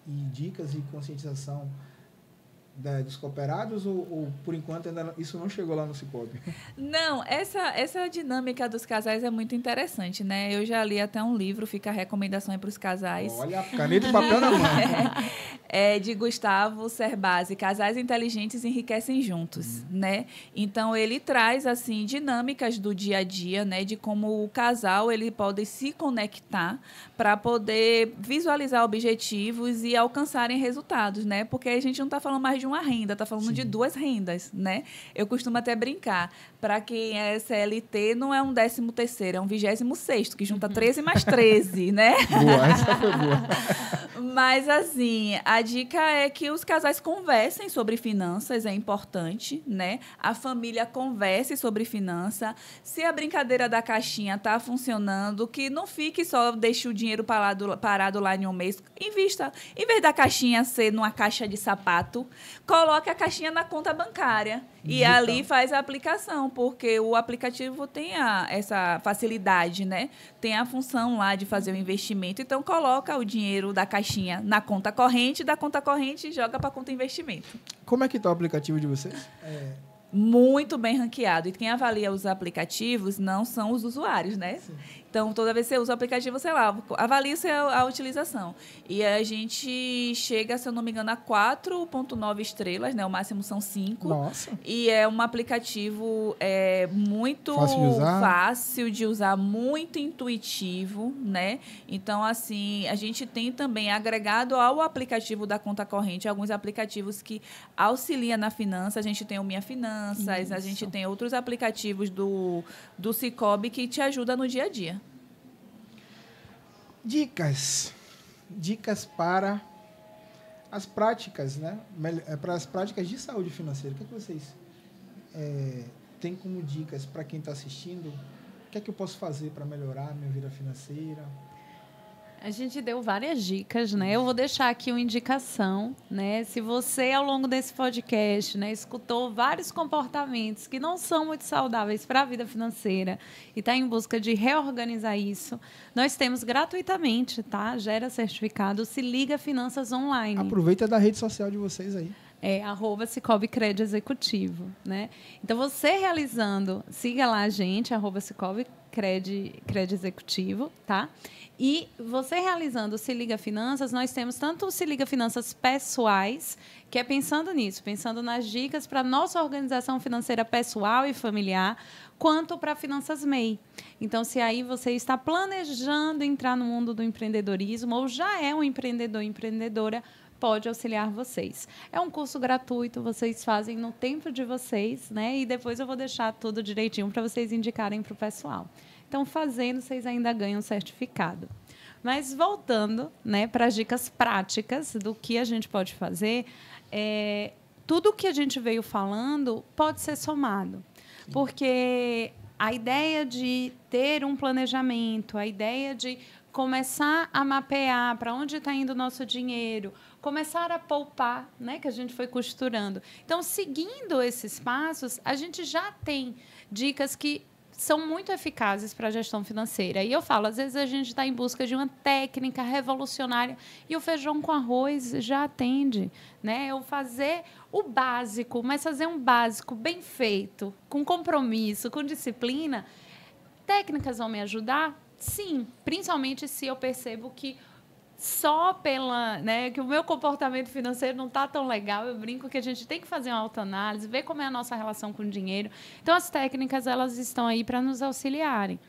e dicas e conscientização dos cooperados, ou por enquanto ainda isso não chegou lá no Cicobi? Não, essa dinâmica dos casais é muito interessante, né? Eu já li até um livro, fica a recomendação aí para os casais. Olha, caneta e papel na mão. É de Gustavo Cerbasi, Casais Inteligentes Enriquecem Juntos, né? Então, ele traz, assim, dinâmicas do dia a dia, né? De como o casal, ele pode se conectar para poder visualizar objetivos e alcançarem resultados, né? Porque a gente não está falando mais de uma renda, está falando de duas rendas, né? Eu costumo até brincar, para quem é CLT, não é um 13º, é um 26º, que junta 13 mais 13, né? Boa, essa foi boa. Mas, assim, a dica é que os casais conversem sobre finanças, é importante, né? A família converse sobre finança. Se a brincadeira da caixinha está funcionando, que não fique só, deixe o dinheiro parado lá em um mês. Invista. Em vez da caixinha ser numa caixa de sapato, coloque a caixinha na conta bancária. E ali faz a aplicação, porque o aplicativo tem essa facilidade, né? Tem a função lá de fazer o investimento. Então, coloca o dinheiro da caixinha na conta corrente, da conta corrente joga para a conta investimento. Como é que está o aplicativo de vocês? Muito bem ranqueado. E quem avalia os aplicativos não são os usuários, né? Sim. Então, toda vez que você usa o aplicativo, sei lá, avalia a utilização. E a gente chega, se eu não me engano, a 4,9 estrelas, né? O máximo são 5. Nossa! E é um aplicativo muito fácil de usar, muito intuitivo, né? Então, assim, a gente tem também agregado ao aplicativo da conta corrente alguns aplicativos que auxiliam na finança. A gente tem o Minha Finanças, isso. A gente tem outros aplicativos do Cicobi que te ajudam no dia a dia. Dicas para as práticas, né? Para as práticas de saúde financeira. O que vocês têm como dicas para quem está assistindo? O que é que eu posso fazer para melhorar a minha vida financeira? A gente deu várias dicas, né? Eu vou deixar aqui uma indicação, né? Se você, ao longo desse podcast, né, escutou vários comportamentos que não são muito saudáveis para a vida financeira e está em busca de reorganizar isso, nós temos gratuitamente, tá? Gera certificado, Se Liga Finanças Online. Aproveita da rede social de vocês aí. @Cicobi Crédito Executivo, né? Então, você realizando, siga lá a gente, @Cicobi Crédito Executivo, tá? E você realizando o Se Liga Finanças, nós temos tanto o Se Liga Finanças pessoais, que é pensando nisso, pensando nas dicas para a nossa organização financeira pessoal e familiar, quanto para Finanças MEI. Então, se aí você está planejando entrar no mundo do empreendedorismo ou já é um empreendedor ou empreendedora, pode auxiliar vocês. É um curso gratuito, vocês fazem no tempo de vocês, né? E depois eu vou deixar tudo direitinho para vocês indicarem para o pessoal. Então, fazendo, vocês ainda ganham certificado. Mas, voltando, né, para as dicas práticas do que a gente pode fazer, tudo o que a gente veio falando pode ser somado. Sim. Porque a ideia de ter um planejamento, a ideia de começar a mapear para onde está indo o nosso dinheiro, começar a poupar, né, que a gente foi costurando. Então, seguindo esses passos, a gente já tem dicas que são muito eficazes para a gestão financeira. E eu falo, às vezes a gente está em busca de uma técnica revolucionária e o feijão com arroz já atende, né? Eu fazer o básico, mas fazer um básico bem feito, com compromisso, com disciplina. Técnicas vão me ajudar? Sim, principalmente se eu percebo que só que o meu comportamento financeiro não está tão legal, eu brinco que a gente tem que fazer uma autoanálise, ver como é a nossa relação com o dinheiro. Então, as técnicas, elas estão aí para nos auxiliarem.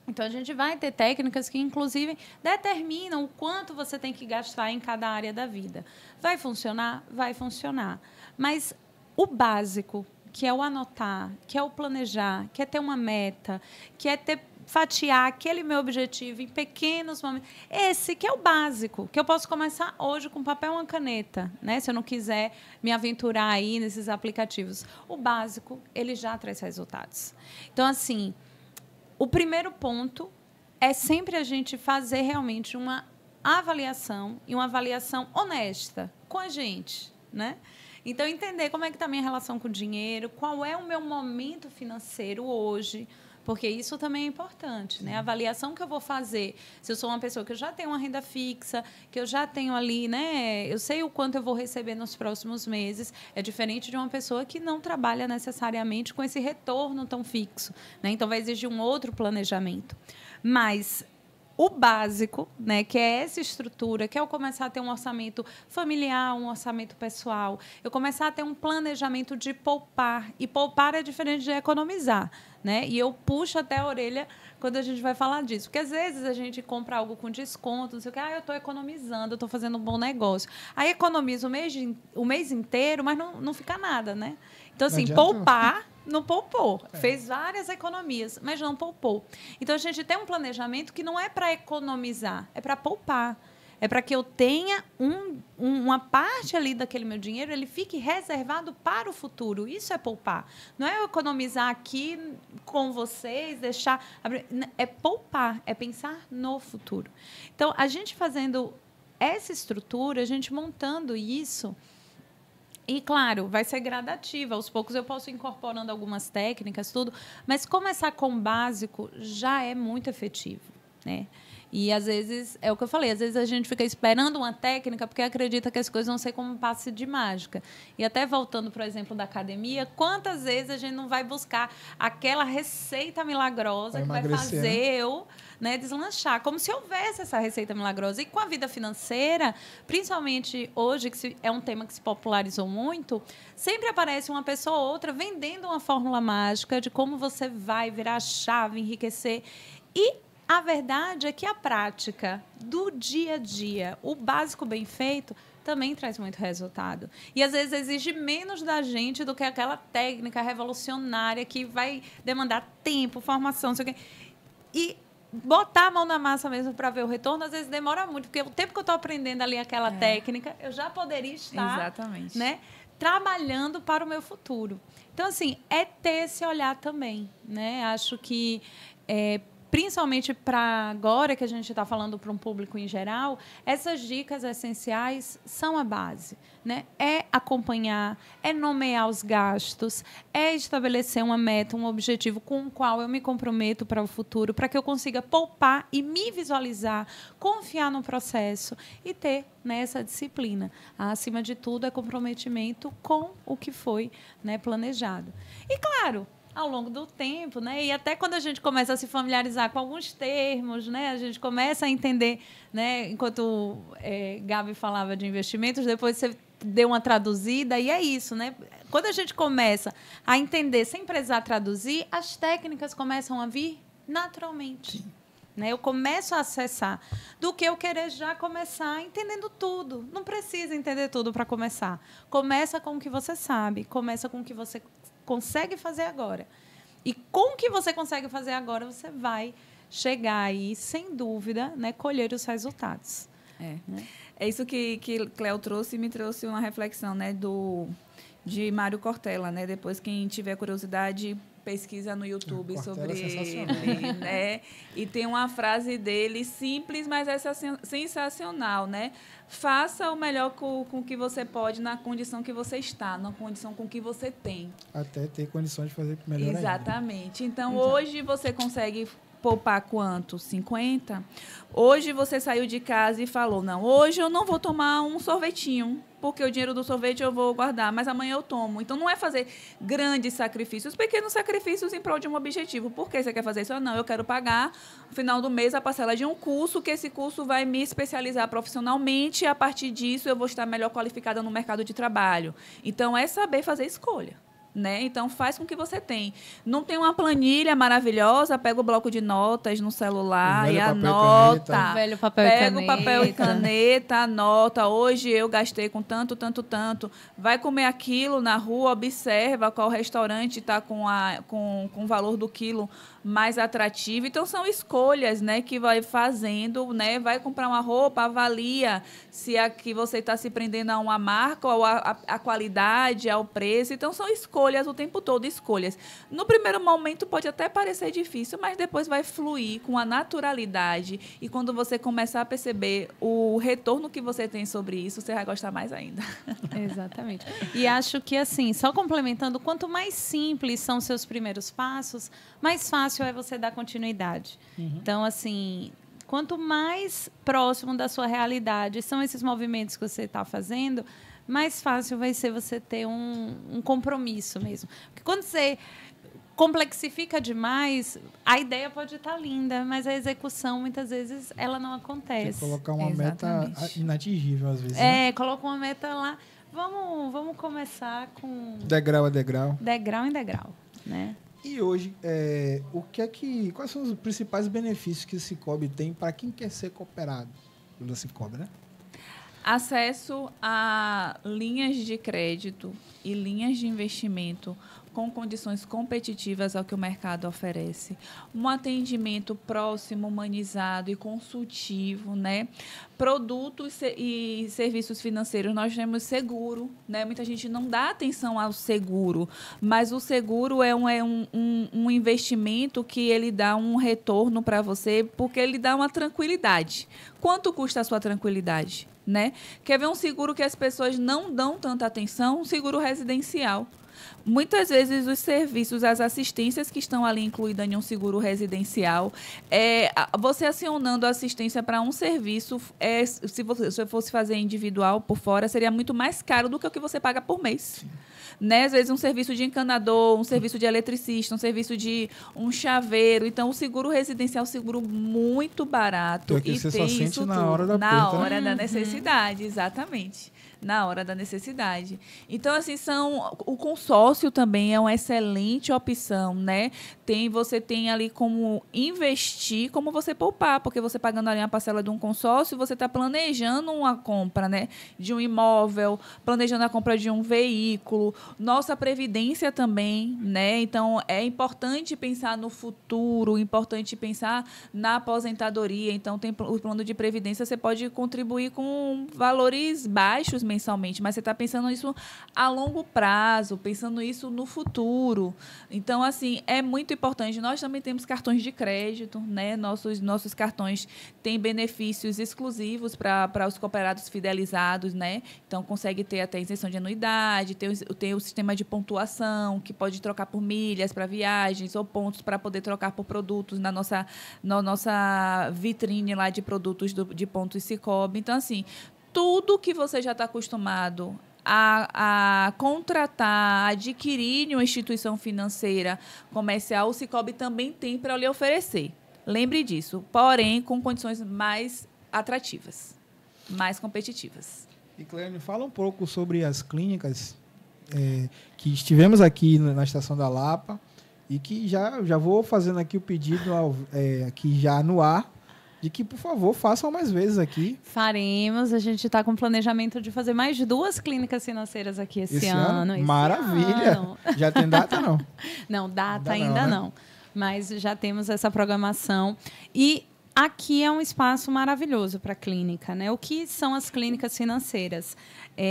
Então, a gente vai ter técnicas que, inclusive, determinam o quanto você tem que gastar em cada área da vida. Vai funcionar? Vai funcionar. Mas o básico, que é o anotar, que é o planejar, que é ter uma meta, que é fatiar aquele meu objetivo em pequenos momentos. Esse que é o básico, que eu posso começar hoje com papel e uma caneta, né? Se eu não quiser me aventurar aí nesses aplicativos. O básico, ele já traz resultados. Então, assim, o primeiro ponto é sempre a gente fazer realmente uma avaliação e uma avaliação honesta com a gente, né? Então, entender como é que está a minha relação com o dinheiro, qual é o meu momento financeiro hoje, porque isso também é importante, né? A avaliação que eu vou fazer, se eu sou uma pessoa que eu já tenho uma renda fixa, que eu já tenho ali, né? Eu sei o quanto eu vou receber nos próximos meses, é diferente de uma pessoa que não trabalha necessariamente com esse retorno tão fixo, né? Então, vai exigir um outro planejamento. Mas o básico, né, que é essa estrutura, que é eu começar a ter um orçamento familiar, um orçamento pessoal, eu começar a ter um planejamento de poupar. E poupar é diferente de economizar, né? E eu puxo até a orelha quando a gente vai falar disso. Porque, às vezes, a gente compra algo com desconto, não sei o que, eu estou economizando, eu estou fazendo um bom negócio. Aí economiza o mês inteiro, mas não fica nada, né? Então, assim, poupar... Não poupou. Fez várias economias, mas não poupou. Então, a gente tem um planejamento que não é para economizar, é para poupar. É para que eu tenha uma parte ali daquele meu dinheiro, ele fique reservado para o futuro. Isso é poupar. Não é eu economizar aqui com vocês, deixar... É poupar, é pensar no futuro. Então, a gente fazendo essa estrutura, a gente montando isso... E, claro, vai ser gradativa. Aos poucos eu posso ir incorporando algumas técnicas, tudo. Mas começar com o básico já é muito efetivo, né? E, às vezes, é o que eu falei, às vezes a gente fica esperando uma técnica porque acredita que as coisas vão ser como um passe de mágica. E até voltando para o exemplo da academia, quantas vezes a gente não vai buscar aquela receita milagrosa que vai fazer eu, né, deslanchar, como se houvesse essa receita milagrosa. E com a vida financeira, principalmente hoje, que é um tema que se popularizou muito, sempre aparece uma pessoa ou outra vendendo uma fórmula mágica de como você vai virar a chave, enriquecer. E a verdade é que a prática do dia a dia, o básico bem feito, também traz muito resultado. E, às vezes, exige menos da gente do que aquela técnica revolucionária que vai demandar tempo, formação, não sei o quê. E botar a mão na massa mesmo para ver o retorno, às vezes demora muito, porque o tempo que eu estou aprendendo ali aquela técnica, eu já poderia estar, né, trabalhando para o meu futuro. Então, assim, é ter esse olhar também, né? Acho que principalmente para agora que a gente está falando para um público em geral, essas dicas essenciais são a base, né? É acompanhar, é nomear os gastos, é estabelecer uma meta, um objetivo com o qual eu me comprometo para o futuro, para que eu consiga poupar e me visualizar, confiar no processo e ter, né, essa disciplina. Acima de tudo, é comprometimento com o que foi, né, planejado. E, claro, ao longo do tempo, né? E até quando a gente começa a se familiarizar com alguns termos, né? A gente começa a entender, né? Enquanto Gabi falava de investimentos, depois você deu uma traduzida e é isso, né? Quando a gente começa a entender sem precisar traduzir, as técnicas começam a vir naturalmente. Né? Eu começo a acessar do que eu querer já começar entendendo tudo. Não precisa entender tudo para começar. Começa com o que você sabe, começa com o que você consegue fazer agora. E com o que você consegue fazer agora, você vai chegar aí, sem dúvida, né, colher os resultados. É isso que Cléo trouxe e me trouxe uma reflexão, né, de Mário Cortella, né? Depois, quem tiver curiosidade, pesquisa no YouTube sobre ele, né? E tem uma frase dele simples, mas é sensacional, né? Faça o melhor com o que você pode na condição que você está, na condição com que você tem. Até ter condições de fazer melhor ainda. Exatamente. Então, hoje você consegue poupar quanto? 50? Hoje você saiu de casa e falou, não, hoje eu não vou tomar um sorvetinho, porque o dinheiro do sorvete eu vou guardar, mas amanhã eu tomo. Então, não é fazer grandes sacrifícios, pequenos sacrifícios em prol de um objetivo. Por que você quer fazer isso? Não, eu quero pagar, no final do mês, a parcela de um curso, que esse curso vai me especializar profissionalmente, e a partir disso eu vou estar melhor qualificada no mercado de trabalho. Então, é saber fazer escolha. né? Então, faz com o que você tem. Não tem uma planilha maravilhosa, pega o bloco de notas no celular e anota. O velho papel e pega caneta. o papel e caneta, anota. Hoje eu gastei com tanto, tanto, tanto. Vai comer aquilo na rua, observa qual restaurante está com o valor do quilo mais atrativo. Então, são escolhas, né, que vai fazendo, né? Vai comprar uma roupa, avalia se aqui você está se prendendo a uma marca, ou a qualidade, ao preço. Então, são escolhas o tempo todo, escolhas. No primeiro momento pode até parecer difícil, mas depois vai fluir com a naturalidade. E quando você começar a perceber o retorno que você tem sobre isso, você vai gostar mais ainda. Exatamente. E acho que, assim, só complementando, quanto mais simples são seus primeiros passos, mais fácil é você dar continuidade. Então, assim, quanto mais próximo da sua realidade são esses movimentos que você está fazendo, mais fácil vai ser você ter um compromisso mesmo. Porque quando você complexifica demais, a ideia pode estar linda, mas a execução, muitas vezes, ela não acontece. Tem que colocar uma meta inatingível, às vezes. Coloca uma meta lá. Vamos começar com... Degrau a degrau. Degrau em degrau, né? E hoje, quais são os principais benefícios que o Sicoob tem para quem quer ser cooperado pelo Sicoob, né? Acesso a linhas de crédito e linhas de investimento com condições competitivas ao que o mercado oferece. Um atendimento próximo, humanizado e consultivo, né? Produtos e serviços financeiros. Nós temos seguro, né? Muita gente não dá atenção ao seguro, mas o seguro é um investimento que ele dá um retorno para você, porque ele dá uma tranquilidade. Quanto custa a sua tranquilidade? Né? Quer ver um seguro que as pessoas não dão tanta atenção? Um seguro residencial. Muitas vezes os serviços, as assistências que estão ali incluídas em um seguro residencial, você acionando a assistência para um serviço, se você fosse fazer individual por fora, seria muito mais caro do que o que você paga por mês. Né? Às vezes um serviço de encanador, um serviço de eletricista, um serviço de um chaveiro. Então, o seguro residencial é um seguro muito barato. Porque e você tem só sente isso na tudo. hora da Na perda, hora né? da necessidade, exatamente. Na hora da necessidade. Então, assim, o consórcio também é uma excelente opção, né? Você tem ali como investir, como você poupar, porque você pagando ali uma parcela de um consórcio, você está planejando uma compra, né? De um imóvel, planejando a compra de um veículo, nossa previdência também, né? Então, é importante pensar no futuro, importante pensar na aposentadoria. Então, tem o plano de previdência, você pode contribuir com valores baixos mensalmente, mas você está pensando isso a longo prazo, pensando isso no futuro. Então, assim, é muito importante. Nós também temos cartões de crédito, né? Nossos cartões têm benefícios exclusivos para os cooperados fidelizados, né? Então, consegue ter até isenção de anuidade, tem o sistema de pontuação, que pode trocar por milhas para viagens ou pontos para poder trocar por produtos na nossa vitrine lá de produtos de pontos Sicoob. Então, assim, tudo que você já está acostumado a contratar, a adquirir em uma instituição financeira comercial, o Sicoob também tem para lhe oferecer. Lembre disso, porém com condições mais atrativas, mais competitivas. E, Cleane, fala um pouco sobre as clínicas que estivemos aqui na Estação da Lapa e que já vou fazendo aqui o pedido aqui já no ar, de que, por favor, façam mais vezes aqui. Faremos. A gente está com planejamento de fazer mais de 2 clínicas financeiras aqui esse ano. Maravilha! Ano. Já tem data, não? Não, data ainda não, né? Mas já temos essa programação. E aqui é um espaço maravilhoso para a clínica, né? O que são as clínicas financeiras?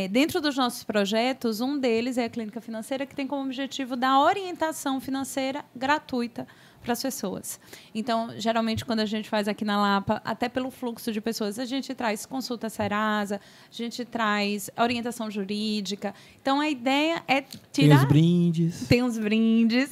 Dentro dos nossos projetos, um deles é a clínica financeira, que tem como objetivo dar orientação financeira gratuita para as pessoas. Então, geralmente, quando a gente faz aqui na Lapa, até pelo fluxo de pessoas, a gente traz consulta Serasa, a gente traz orientação jurídica. Então, a ideia é tirar... Tem os brindes. Tem os brindes.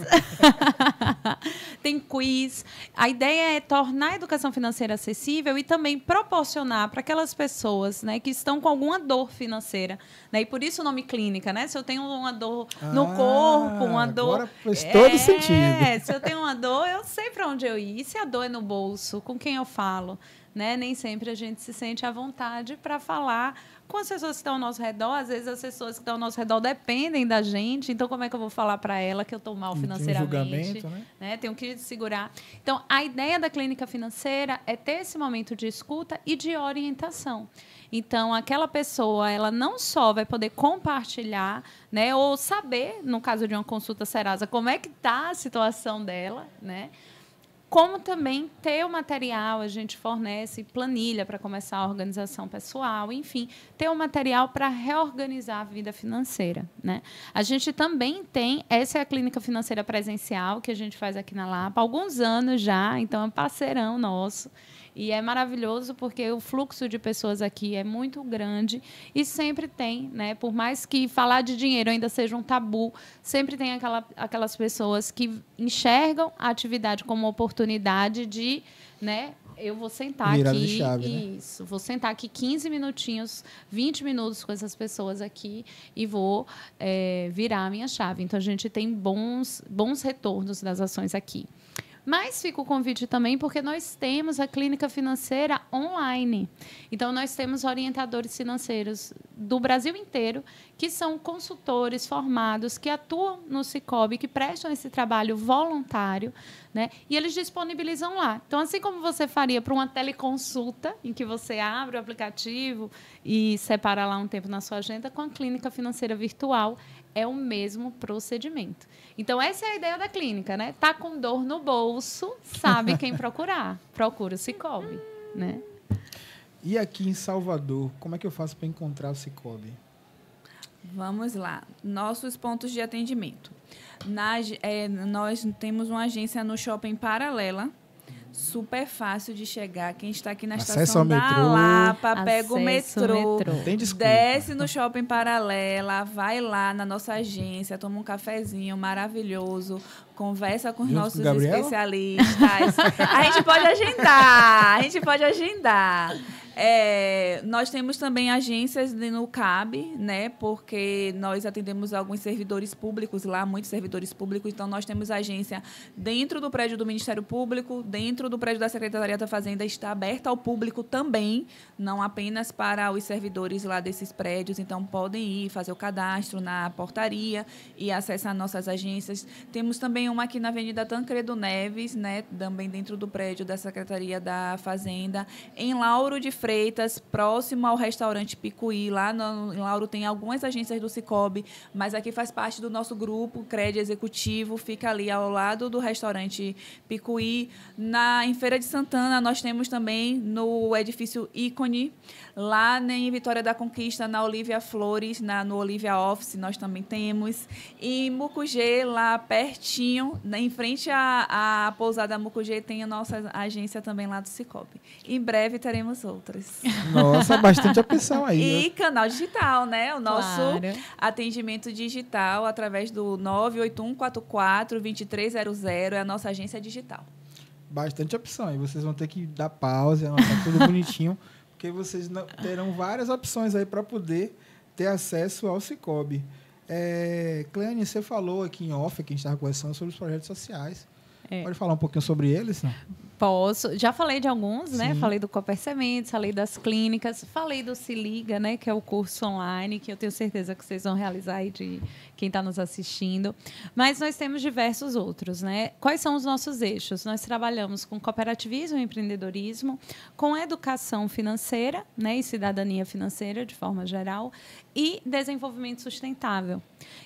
Tem quiz. A ideia é tornar a educação financeira acessível e também proporcionar para aquelas pessoas, né, que estão com alguma dor financeira. Né? E por isso o nome clínica, né? Se eu tenho uma dor no corpo, uma dor... Agora faz todo sentido. Se eu tenho uma dor, eu sei para onde eu ir. E se a dor é no bolso, com quem eu falo? né? Nem sempre a gente se sente à vontade para falar com as pessoas que estão ao nosso redor. Às vezes as pessoas que estão ao nosso redor dependem da gente, então como é que eu vou falar para ela que eu estou mal financeiramente? Julgamento, né? Tenho que segurar. Então, a ideia da clínica financeira é ter esse momento de escuta e de orientação. Então, aquela pessoa, ela não só vai poder compartilhar, né, ou saber, no caso de uma consulta Serasa, como é que está a situação dela, né? Como também ter o material, a gente fornece planilha para começar a organização pessoal, enfim, ter o material para reorganizar a vida financeira, né? A gente também tem, essa é a clínica financeira presencial que a gente faz aqui na Lapa há alguns anos já, então é um parceirão nosso. E é maravilhoso porque o fluxo de pessoas aqui é muito grande e sempre tem, né? Por mais que falar de dinheiro ainda seja um tabu, sempre tem aquelas pessoas que enxergam a atividade como uma oportunidade de, né? Eu vou sentar virada aqui, de chave, né? isso, vou sentar aqui 15 minutinhos, 20 minutos com essas pessoas aqui e vou virar a minha chave. Então, a gente tem bons retornos das ações aqui. Mas fica o convite também porque nós temos a clínica financeira online. Então, nós temos orientadores financeiros do Brasil inteiro que são consultores formados, que atuam no Sicoob, que prestam esse trabalho voluntário, né? E eles disponibilizam lá. Então, assim como você faria para uma teleconsulta, em que você abre o aplicativo e separa lá um tempo na sua agenda, com a clínica financeira virtual, é o mesmo procedimento. Então, essa é a ideia da clínica, né? Tá com dor no bolso, sabe quem procurar. Procura o Sicoob, né? E aqui em Salvador, como é que eu faço para encontrar o Sicoob? Vamos lá. Nossos pontos de atendimento. Nós temos uma agência no Shopping Paralela, super fácil de chegar. Quem está aqui na Acesso estação ao da metrô. Lapa, pega o metrô, Tem desculpa. desce no Shopping Paralela, vai lá na nossa agência, toma um cafezinho maravilhoso, conversa com os Junto nossos com Gabriela? especialistas. A gente pode agendar. Nós temos também agências no CAB, né? Porque nós atendemos alguns servidores públicos lá, muitos servidores públicos. Então, nós temos agência dentro do prédio do Ministério Público, dentro do prédio da Secretaria da Fazenda, está aberta ao público também, não apenas para os servidores lá desses prédios. Então, podem ir fazer o cadastro na portaria e acessar nossas agências. Temos também uma aqui na Avenida Tancredo Neves, né? Também dentro do prédio da Secretaria da Fazenda, em Lauro de Freitas, próximo ao restaurante Picuí. Lá em Lauro tem algumas agências do Sicoob, mas aqui faz parte do nosso grupo Crédito Executivo, fica ali ao lado do restaurante Picuí. Em Feira de Santana, nós temos também no edifício Ícone, lá em Vitória da Conquista, na Olívia Flores, no Olívia Office, nós também temos. E em Mucugê, lá pertinho, em frente à pousada Mucugê, tem a nossa agência também lá do Sicoob. Em breve teremos outras. Nossa, bastante opção aí. E né? canal digital, né? O nosso Claro. atendimento digital através do 98144-2300 é a nossa agência digital. Bastante opção. E vocês vão ter que dar pausa, anotar tudo bonitinho, porque vocês terão várias opções aí para poder ter acesso ao Sicoob. Cleane, você falou aqui em off, que a gente estava conversando sobre os projetos sociais. Pode falar um pouquinho sobre eles? Não? Posso. Já falei de alguns, né? Sim. Falei do Cooper Sementes, falei das clínicas, falei do Se Liga, né? Que é o curso online, que eu tenho certeza que vocês vão realizar aí de quem está nos assistindo. Mas nós temos diversos outros, né? Quais são os nossos eixos? Nós trabalhamos com cooperativismo e empreendedorismo, com educação financeira, né? E cidadania financeira, de forma geral, e desenvolvimento sustentável.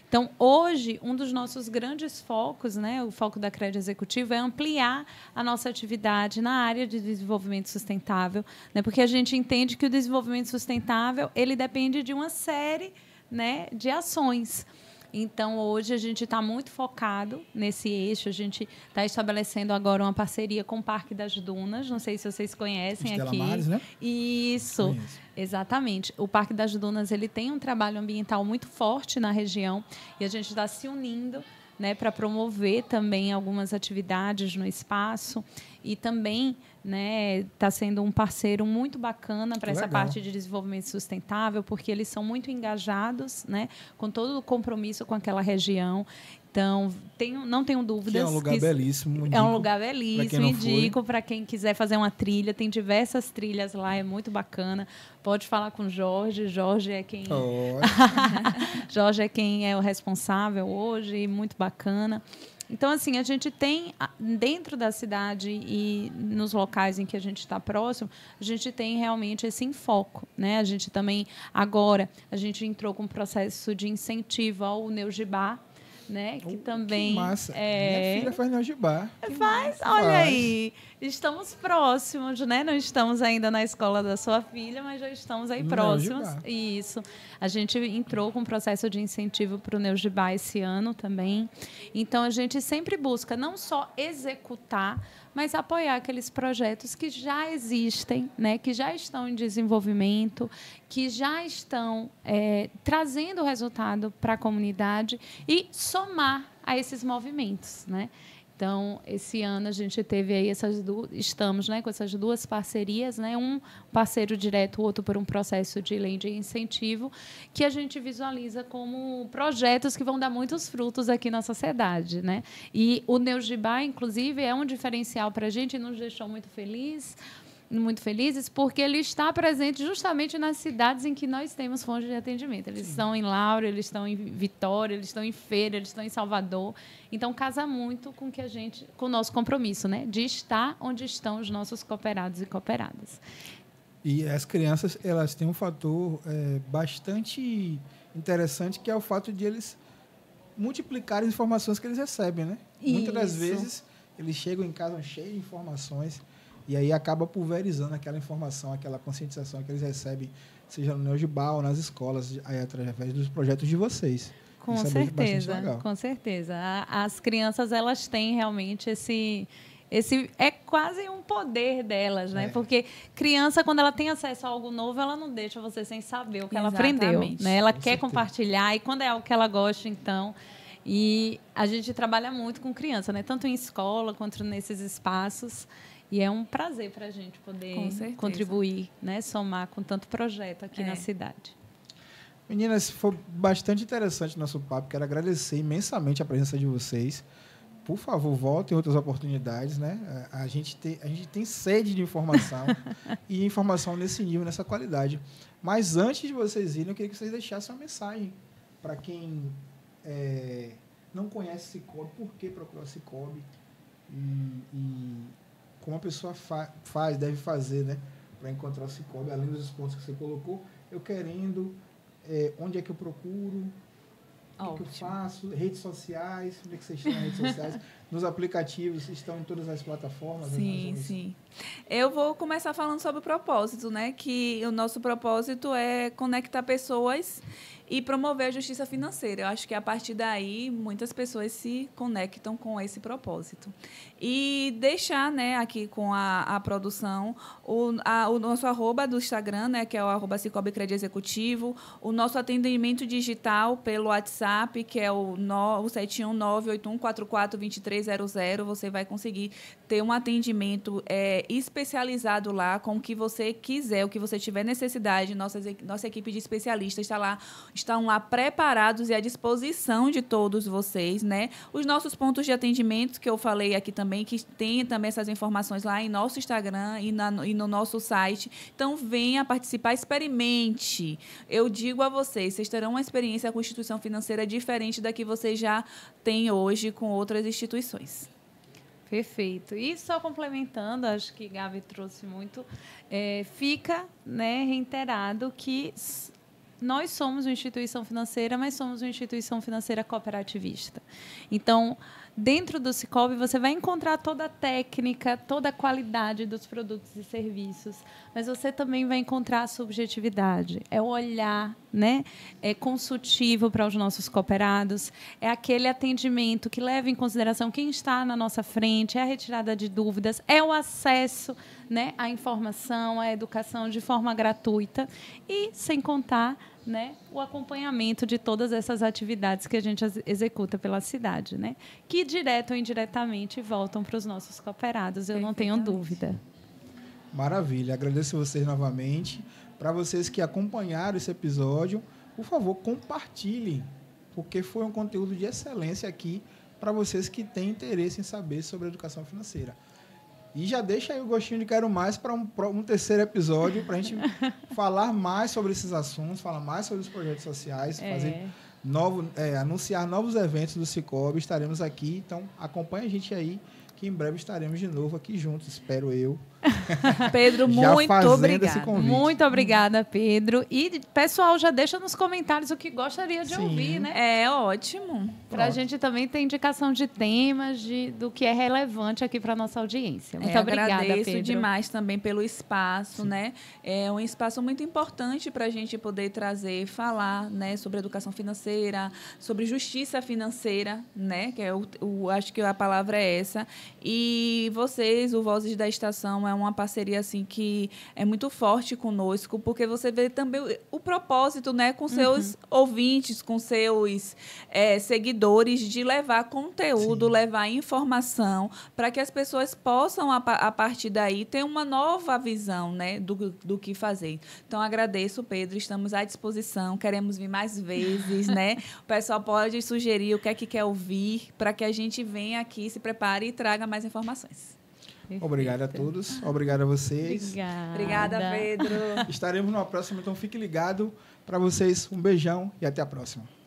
Então, hoje, um dos nossos grandes focos, né, o foco da Crédito Executivo, é ampliar a nossa atividade na área de desenvolvimento sustentável, né, porque a gente entende que o desenvolvimento sustentável ele depende de uma série, né, de ações. Então, hoje, a gente está muito focado nesse eixo. A gente está estabelecendo agora uma parceria com o Parque das Dunas. Não sei se vocês conhecem Estela aqui. Mares, né? Isso. Conheço. Exatamente. O Parque das Dunas ele tem um trabalho ambiental muito forte na região e a gente está se unindo, né, para promover também algumas atividades no espaço e também, né, está sendo um parceiro muito bacana para essa legal. parte de desenvolvimento sustentável, porque eles são muito engajados, né, com todo o compromisso com aquela região. Então, não tenho dúvidas. Que é um lugar belíssimo. É um lugar belíssimo, indico foi. para quem quiser fazer uma trilha. Tem diversas trilhas lá, é muito bacana. Pode falar com o Jorge. Jorge é quem... Jorge é quem é o responsável hoje, muito bacana. Então, assim, a gente tem, dentro da cidade e nos locais em que a gente está próximo, a gente tem realmente esse enfoque, né? A gente também, agora, a gente entrou com um processo de incentivo ao Neugibá, né? Que também... Que massa. Minha filha faz Neugibá. Olha aí. Estamos próximos, né? Não estamos ainda na escola da sua filha, mas já estamos aí próximos. Isso. A gente entrou com um processo de incentivo para o Neugibá esse ano também. Então, a gente sempre busca não só executar, mas apoiar aqueles projetos que já existem, né? Que já estão em desenvolvimento, que já estão trazendo resultado para a comunidade e somar a esses movimentos, né? Então, esse ano a gente teve aí estamos, né, com essas duas parcerias, né, um parceiro direto, o outro por um processo de lei de incentivo, que a gente visualiza como projetos que vão dar muitos frutos aqui na sociedade, né? E o Neugibá, inclusive, é um diferencial para a gente e nos deixou muito felizes, porque ele está presente justamente nas cidades em que nós temos fontes de atendimento. Eles estão em Lauro, eles estão em Vitória, eles estão em Feira, eles estão em Salvador. Então, casa muito com o nosso compromisso, né? De estar onde estão os nossos cooperados e cooperadas. E as crianças, elas têm um fator bastante interessante, que é o fato de eles multiplicarem as informações que eles recebem, né? Isso. Muitas das vezes, eles chegam em casa cheios de informações, e aí acaba pulverizando aquela informação, aquela conscientização que eles recebem, seja no Neugibá ou nas escolas, aí, através dos projetos de vocês. Com certeza, com certeza. As crianças, elas têm realmente esse é quase um poder delas, né? Porque criança, quando ela tem acesso a algo novo, ela não deixa você sem saber o que ela aprendeu, né? Ela quer compartilhar, e quando é algo que ela gosta, então... E a gente trabalha muito com criança, né? Tanto em escola quanto nesses espaços. E é um prazer para a gente poder contribuir, né? Somar com tanto projeto aqui na cidade. Meninas, foi bastante interessante o nosso papo. Quero agradecer imensamente a presença de vocês. Por favor, voltem em outras oportunidades, né? A gente tem sede de informação e informação nesse nível, nessa qualidade. Mas antes de vocês irem, eu queria que vocês deixassem uma mensagem para quem não conhece Sicoob, por que procurar Sicoob e como a pessoa deve fazer, né, para encontrar o Sicoob, além dos pontos que você colocou. Eu querendo, onde é que eu procuro, o que eu faço, redes sociais, onde é que vocês estão nas redes sociais, nos aplicativos, estão em todas as plataformas? Sim. Eu vou começar falando sobre o propósito, né, que o nosso propósito é conectar pessoas e promover a justiça financeira. Eu acho que, a partir daí, muitas pessoas se conectam com esse propósito. E deixar, né, aqui com a produção o nosso @, do Instagram, né, que é o @Sicoob Crédito Executivo, o nosso atendimento digital pelo WhatsApp, que é o 71981442300. Você vai conseguir ter um atendimento especializado lá com o que você quiser, o que você tiver necessidade. Nossa equipe de especialistas estão lá preparados e à disposição de todos vocês, né? Os nossos pontos de atendimento, que eu falei aqui também, que tem também essas informações lá em nosso Instagram e no nosso site. Então, venha participar, experimente. Eu digo a vocês terão uma experiência com instituição financeira diferente da que vocês já têm hoje com outras instituições. Perfeito. E só complementando, acho que Gabi trouxe muito, fica, né, reiterado que nós somos uma instituição financeira, mas somos uma instituição financeira cooperativista. Então, dentro do Sicoob, você vai encontrar toda a técnica, toda a qualidade dos produtos e serviços, mas você também vai encontrar a subjetividade. É o olhar, né, consultivo para os nossos cooperados, é aquele atendimento que leva em consideração quem está na nossa frente, é a retirada de dúvidas, é o acesso, né, à informação, à educação de forma gratuita e, sem contar, né, o acompanhamento de todas essas atividades que a gente executa pela cidade, né, que direto ou indiretamente voltam para os nossos cooperados, eu não tenho dúvida. Maravilha, agradeço vocês novamente. Para vocês que acompanharam esse episódio, por favor, compartilhem porque foi um conteúdo de excelência aqui para vocês que têm interesse em saber sobre educação financeira. E já deixa aí o gostinho de quero mais para um terceiro episódio, para a gente falar mais sobre esses assuntos, falar mais sobre os projetos sociais, anunciar novos eventos do Cicobi. Estaremos aqui, então acompanha a gente aí, que em breve estaremos de novo aqui juntos, espero eu. Pedro, muito obrigada. Muito obrigada, Pedro. E, pessoal, já deixa nos comentários o que gostaria de ouvir, né? É ótimo. Para a gente também ter indicação de temas, do que é relevante aqui para a nossa audiência. Muito obrigada, agradeço Pedro. demais também pelo espaço, né? É um espaço muito importante para a gente poder falar, né, sobre educação financeira, sobre justiça financeira, né? Que acho que a palavra é essa. E vocês, o Vozes da Estação, é uma parceria assim que é muito forte conosco, porque você vê também o propósito, né, com seus ouvintes, com seus seguidores, de levar conteúdo, levar informação, para que as pessoas possam, a partir daí, ter uma nova visão, né, do que fazer. Então, agradeço, Pedro, estamos à disposição, queremos vir mais vezes, né? O pessoal pode sugerir o que é que quer ouvir, para que a gente venha aqui, se prepare e traga mais informações. Obrigado a todos, obrigado a vocês. Obrigada, Pedro. Estaremos numa próxima, então fique ligado. Para vocês, um beijão e até a próxima.